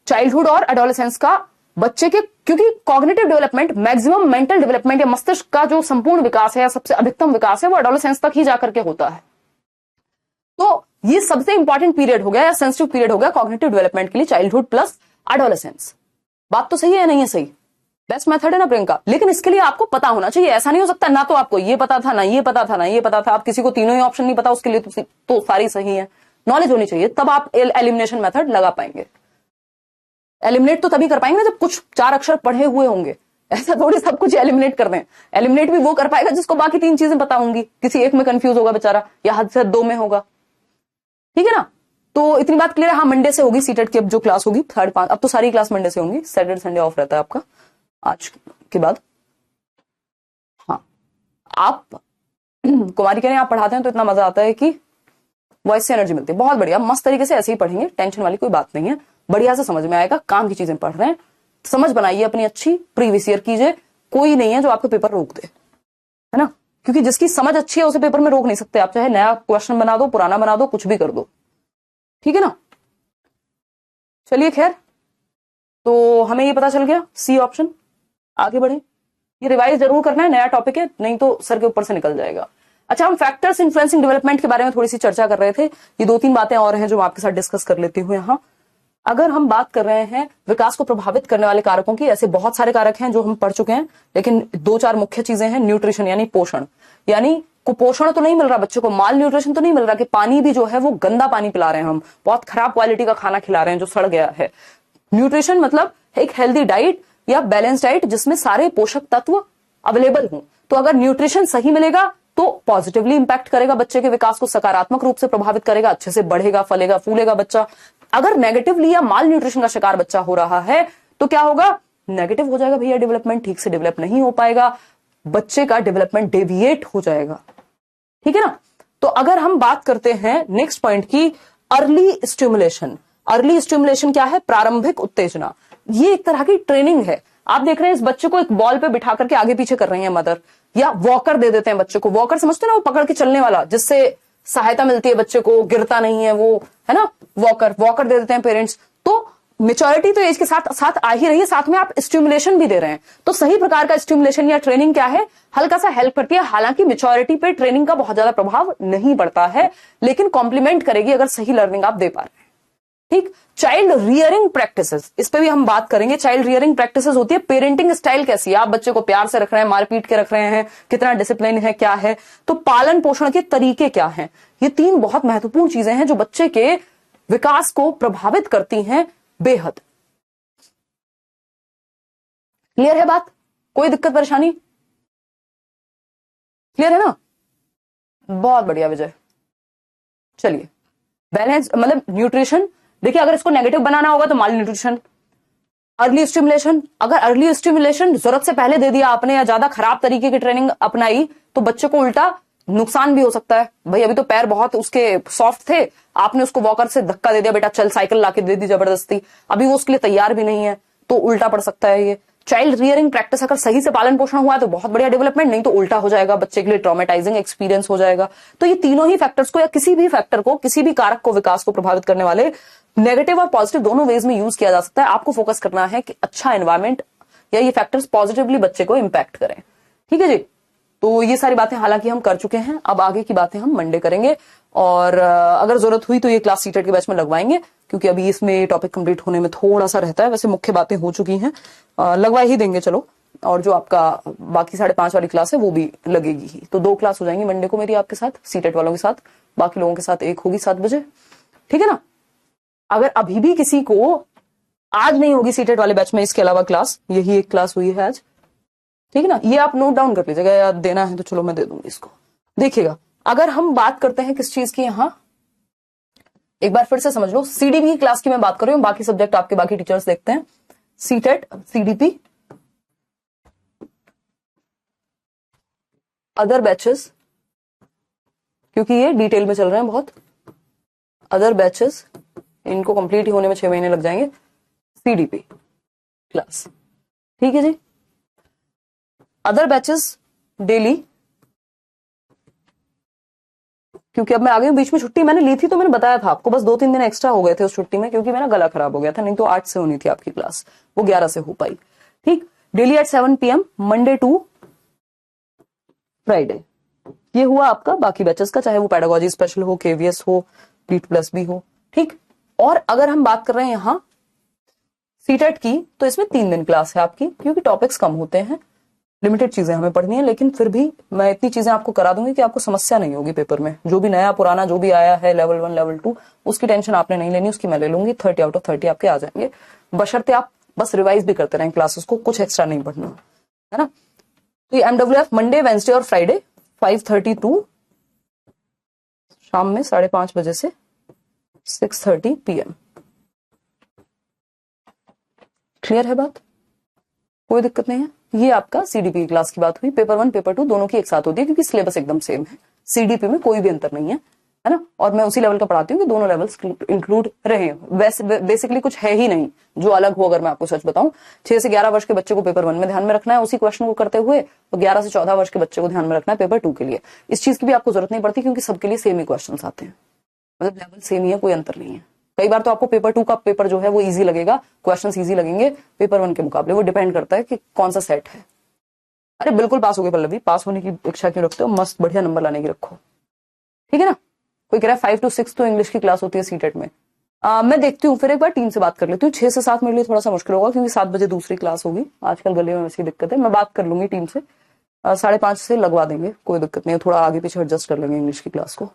चाइल्डहुड और एडोलेसेंस का बच्चे के, क्योंकि cognitive development, maximum mental development या मस्तिष्क का जो संपूर्ण विकास है या सबसे अधिकतम विकास है, वो एडोलेसेंस तक ही जाकर के होता है। तो ये सबसे इंपॉर्टेंट पीरियड हो गया या सेंसिटिव पीरियड हो गया कॉग्निटिव डेवलपमेंट के लिए, चाइल्डहुड प्लस एडोलेसेंस। बात तो सही है, नहीं है सही, बेस्ट मेथड है ना प्रियंका। लेकिन इसके लिए आपको पता होना चाहिए, ऐसा नहीं हो सकता ना तो आपको ये पता था, ना ये पता था, ना ये पता था, आप किसी को तीनों ही ऑप्शन नहीं पता, उसके लिए तो सारी सही है। नॉलेज होनी चाहिए, तब आप एलिमिनेशन मेथड लगा पाएंगे। एलिमिनेट तो तभी कर पाएंगे ना जब कुछ 4 अक्षर पढ़े हुए होंगे, ऐसा थोड़ी सब कुछ एलिमिनेट कर दें। एलिमिनेट भी वो कर पाएगा जिसको बाकी 3 चीजें पता होंगी, किसी एक में कंफ्यूज होगा बेचारा, या हद से हद 2 में होगा। ठीक है ना। तो इतनी बात क्लियर है। हाँ, मंडे से होगी सीटेट की अब जो क्लास होगी 3rd 5, अब तो सारी क्लास मंडे से होंगी, सैटरडे संडे ऑफ रहता है आपका आज के बाद। हाँ, आप कुमारी कह रहे हैं आप पढ़ाते हैं तो इतना मजा आता है कि वॉइस से एनर्जी मिलती है। बहुत बढ़िया, मस्त तरीके से ऐसे ही पढ़ेंगे, टेंशन वाली कोई बात नहीं है, बढ़िया से समझ में आएगा, काम की चीजें पढ़ रहे हैं, समझ बनाइए अपनी अच्छी, प्रीवियस ईयर कीजिए, कोई नहीं है जो आपको पेपर रोक दे, है ना, क्योंकि जिसकी समझ अच्छी है उसे पेपर में रोक नहीं सकते आप, चाहे नया क्वेश्चन बना दो, पुराना बना दो, कुछ भी कर दो, ठीक है ना। चलिए खैर, तो हमें ये पता चल गया सी ऑप्शन, आगे बढ़े। ये रिवाइज जरूर करना है, नया टॉपिक है, नहीं तो सर के ऊपर से निकल जाएगा। अच्छा, हम फैक्टर्स इन्फ्लुएंसिंग डेवलपमेंट के बारे में थोड़ी सी चर्चा कर रहे थे, ये 2-3 बातें और हैं जो मैं आपके साथ डिस्कस कर लेती हूँ यहाँ। अगर हम बात कर रहे हैं विकास को प्रभावित करने वाले कारकों की, ऐसे बहुत सारे कारक हैं जो हम पढ़ चुके हैं, लेकिन 2-4 मुख्य चीजें हैं। न्यूट्रिशन यानी पोषण, यानी कुपोषण तो नहीं मिल रहा बच्चों को, माल न्यूट्रिशन तो नहीं मिल रहा कि पानी भी जो है वो गंदा पानी पिला रहे हैं, हम बहुत खराब क्वालिटी का खाना खिला रहे हैं जो सड़ गया है। न्यूट्रिशन मतलब एक हेल्दी डाइट या बैलेंस डाइट जिसमें सारे पोषक तत्व अवेलेबल हों। तो अगर न्यूट्रिशन सही मिलेगा तो पॉजिटिवली इंपैक्ट करेगा, बच्चे के विकास को सकारात्मक रूप से प्रभावित करेगा, अच्छे से बढ़ेगा, फलेगा, फूलेगा बच्चा। अगर नेगेटिवली या माल न्यूट्रिशन का शिकार बच्चा हो रहा है तो क्या होगा, नेगेटिव हो जाएगा भैया, डेवलपमेंट ठीक से डेवलप नहीं हो पाएगा, बच्चे का डेवलपमेंट डेविएट हो जाएगा, ठीक है ना। तो अगर हम बात करते हैं नेक्स्ट पॉइंट की, अर्ली स्टिमुलेशन। अर्ली स्टिमुलेशन क्या है, प्रारंभिक उत्तेजना। ये एक तरह की ट्रेनिंग है। आप देख रहे हैं इस बच्चे को एक बॉल पे बिठा करके आगे पीछे कर रही है मदर, या वॉकर दे देते हैं बच्चे को, वॉकर समझते ना, वो पकड़ के चलने वाला जिससे सहायता मिलती है बच्चे को, गिरता नहीं है वो, है ना, वॉकर, वॉकर दे देते हैं पेरेंट्स। तो मेच्योरिटी तो एज के साथ साथ आ ही रही है, साथ में आप स्टिमुलेशन भी दे रहे हैं, तो सही प्रकार का स्टिमुलेशन या ट्रेनिंग क्या है, हल्का सा हेल्प करती है। हालांकि मेच्योरिटी पे ट्रेनिंग का बहुत ज्यादा प्रभाव नहीं पड़ता है, लेकिन कॉम्प्लीमेंट करेगी अगर सही लर्निंग आप दे पा रहे हैं, ठीक। चाइल्ड रियरिंग प्रैक्टिसेस, इस पे भी हम बात करेंगे। चाइल्ड रियरिंग प्रैक्टिसेस होती है, पेरेंटिंग स्टाइल कैसी है, आप बच्चे को प्यार से रख रहे हैं, मारपीट के रख रहे हैं, कितना डिसिप्लिन है, क्या है, तो पालन पोषण के तरीके क्या हैं। ये 3 बहुत महत्वपूर्ण चीजें हैं जो बच्चे के विकास को प्रभावित करती हैं बेहद। क्लियर है बात, कोई दिक्कत परेशानी, क्लियर है ना, बहुत बढ़िया विजय। चलिए, बैलेंस मतलब न्यूट्रिशन, देखिए अगर इसको नेगेटिव बनाना होगा तो माल न्यूट्रिशन। अर्ली स्टिमुलेशन, अगर अर्ली स्टिमुलेशन जरूरत से पहले दे दिया आपने या ज्यादा खराब तरीके की ट्रेनिंग अपनाई तो बच्चे को उल्टा नुकसान भी हो सकता है। भाई अभी तो पैर बहुत उसके सॉफ्ट थे, आपने उसको वॉकर से धक्का दे दिया, बेटा चल साइकिल लाके दे दी जबरदस्ती, अभी वो उसके लिए तैयार भी नहीं है, तो उल्टा पड़ सकता है ये। चाइल्ड रियरिंग प्रैक्टिस अगर सही से पालन पोषण हुआ है तो बहुत बढ़िया डेवलपमेंट, नहीं तो उल्टा हो जाएगा, बच्चे के लिए ट्रॉमेटाइजिंग एक्सपीरियंस हो जाएगा। तो ये तीनों ही फैक्टर्स को या किसी भी फैक्टर को, किसी भी कारक को विकास को प्रभावित करने वाले, नेगेटिव और पॉजिटिव दोनों वेज में यूज किया जा सकता है। आपको फोकस करना है कि अच्छा एनवायरमेंट या ये फैक्टर्स पॉजिटिवली बच्चे को इंपैक्ट करें, ठीक है जी। तो ये सारी बातें हालांकि हम कर चुके हैं, अब आगे की बातें हम मंडे करेंगे, और अगर जरूरत हुई तो ये क्लास सीटेट के बैच में लगवाएंगे, क्योंकि अभी इसमें टॉपिक कंप्लीट होने में थोड़ा सा रहता है। वैसे मुख्य बातें हो चुकी हैं, लगवा ही देंगे चलो, और जो आपका बाकी 5:30 वाली क्लास है वो भी लगेगी ही। तो 2 क्लास हो जाएंगी मंडे को मेरी आपके साथ, सीटेट वालों के साथ, बाकी लोगों के साथ एक होगी 7 बजे, ठीक है ना। अगर अभी भी किसी को आज नहीं होगी सीटेट वाले बैच में इसके अलावा क्लास, यही एक क्लास हुई है आज, ठीक है ना, ये आप नोट डाउन कर लीजिएगा, याद देना है तो चलो मैं दे दूंगी इसको। देखिएगा, अगर हम बात करते हैं किस चीज की, यहां एक बार फिर से समझ लो, सीडीपी की क्लास की मैं बात कर रही हूं, बाकी सब्जेक्ट आपके बाकी टीचर्स देखते हैं। सीटेट, सीडीपी, अदर बैचेस, क्योंकि ये डिटेल में चल रहे हैं बहुत, अदर बैचेस इनको कंप्लीट ही होने में 6 महीने लग जाएंगे, सीडीपी क्लास, ठीक है जी। अदर बैचेस डेली, क्योंकि अब मैं आ गई हूं, बीच में छुट्टी मैंने ली थी तो मैंने बताया था आपको, बस 2-3 दिन एक्स्ट्रा हो गए थे उस छुट्टी में, क्योंकि मेरा गला खराब हो गया था, नहीं तो 8 से होनी थी आपकी क्लास, वो 11 से हो पाई, ठीक। Daily at 7 PM Monday to Friday, ये हुआ आपका बाकी बैचेस का, चाहे वो पेडागोजी स्पेशल हो, केवीएस हो, लीड प्लस भी हो, ठीक। और अगर हम बात कर रहे हैं यहां सीटेट की, तो इसमें 3 दिन क्लास है आपकी, क्योंकि टॉपिक्स कम होते हैं, लिमिटेड चीजें हमें पढ़नी है, लेकिन फिर भी मैं इतनी चीजें आपको करा दूंगी कि आपको समस्या नहीं होगी पेपर में। जो भी नया पुराना जो भी आया है, लेवल 1 लेवल 2, उसकी टेंशन आपने नहीं लेनी, उसकी मैं ले लूंगी। 30 आउट ऑफ 30 आपके आ जाएंगे, बशर्ते आप बस रिवाइज भी करते रहें क्लासेस को, कुछ एक्स्ट्रा नहीं पढ़ना, है ना। तो ये MWF मंडे, वेंसडे और फ्राइडे 5:30 टू शाम में 5:30 बजे से 6:30 PM। क्लियर है बात, कोई दिक्कत नहीं है। ये आपका सीडीपी क्लास की बात हुई। पेपर 1 पेपर 2 दोनों की एक साथ होती है क्योंकि सिलेबस एकदम सेम है, सीडीपी में कोई भी अंतर नहीं है ना। और मैं उसी लेवल का पढ़ाती हूँ कि दोनों लेवल्स इंक्लूड रहे। वैसे बेसिकली कुछ है ही नहीं जो अलग हो। अगर मैं आपको सच बताऊं, 6 से 11 वर्ष के बच्चे को पेपर 1 में ध्यान में रखना है उसी क्वेश्चन को करते हुए, और 11 से 14 वर्ष के बच्चे को ध्यान में रखना है पेपर 2 के लिए। इस चीज की भी आपको जरूरत नहीं पड़ती क्योंकि सबके लिए सेम ही क्वेश्चन आते हैं, मतलब लेवल सेम ही है, कोई अंतर नहीं है। कई बार तो आपको पेपर 2 का पेपर जो है वो इजी लगेगा, क्वेश्चंस इजी लगेंगे पेपर 1 के मुकाबले। वो डिपेंड करता है कि कौन सा सेट है। अरे बिल्कुल पास हो गए पल्लवी, पास होने की इच्छा क्यों रखते हो, मस्त बढ़िया नंबर लाने की रखो, ठीक है ना। कोई कह रहा है 5 to 6 तो इंग्लिश की क्लास होती है सीटेट में। मैं देखती हूँ, फिर एक बार टीम से बात कर लेती हूँ। 6 से 7 मेरे लिए थोड़ा सा मुश्किल होगा क्योंकि 7 बजे दूसरी क्लास होगी। आजकल गले में वैसी दिक्कत है, मैं बात कर लूंगी टीम से। 5:30 से लगवा देंगे, कोई दिक्कत नहीं है, थोड़ा आगे पीछे एडजस्ट कर लेंगे इंग्लिश की क्लास को,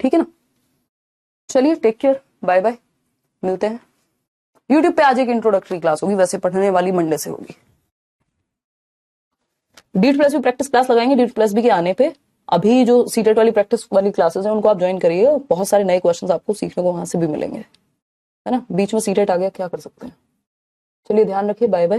ठीक है ना। चलिए टेक केयर, बाय बाय, मिलते हैं। यूट्यूब पे आज एक इंट्रोडक्टरी क्लास होगी, वैसे पढ़ने वाली मंडे से होगी। डीट प्लस भी प्रैक्टिस क्लास लगाएंगे। डीट प्लस भी के आने पे अभी जो सीटेट वाली प्रैक्टिस वाली क्लासेस हैं उनको आप ज्वाइन करिए, बहुत सारे नए क्वेश्चंस आपको सीखने को वहां से भी मिलेंगे, है ना। बीच में सीटेट आ गया, क्या कर सकते हैं। चलिए ध्यान रखिए, बाय बाय।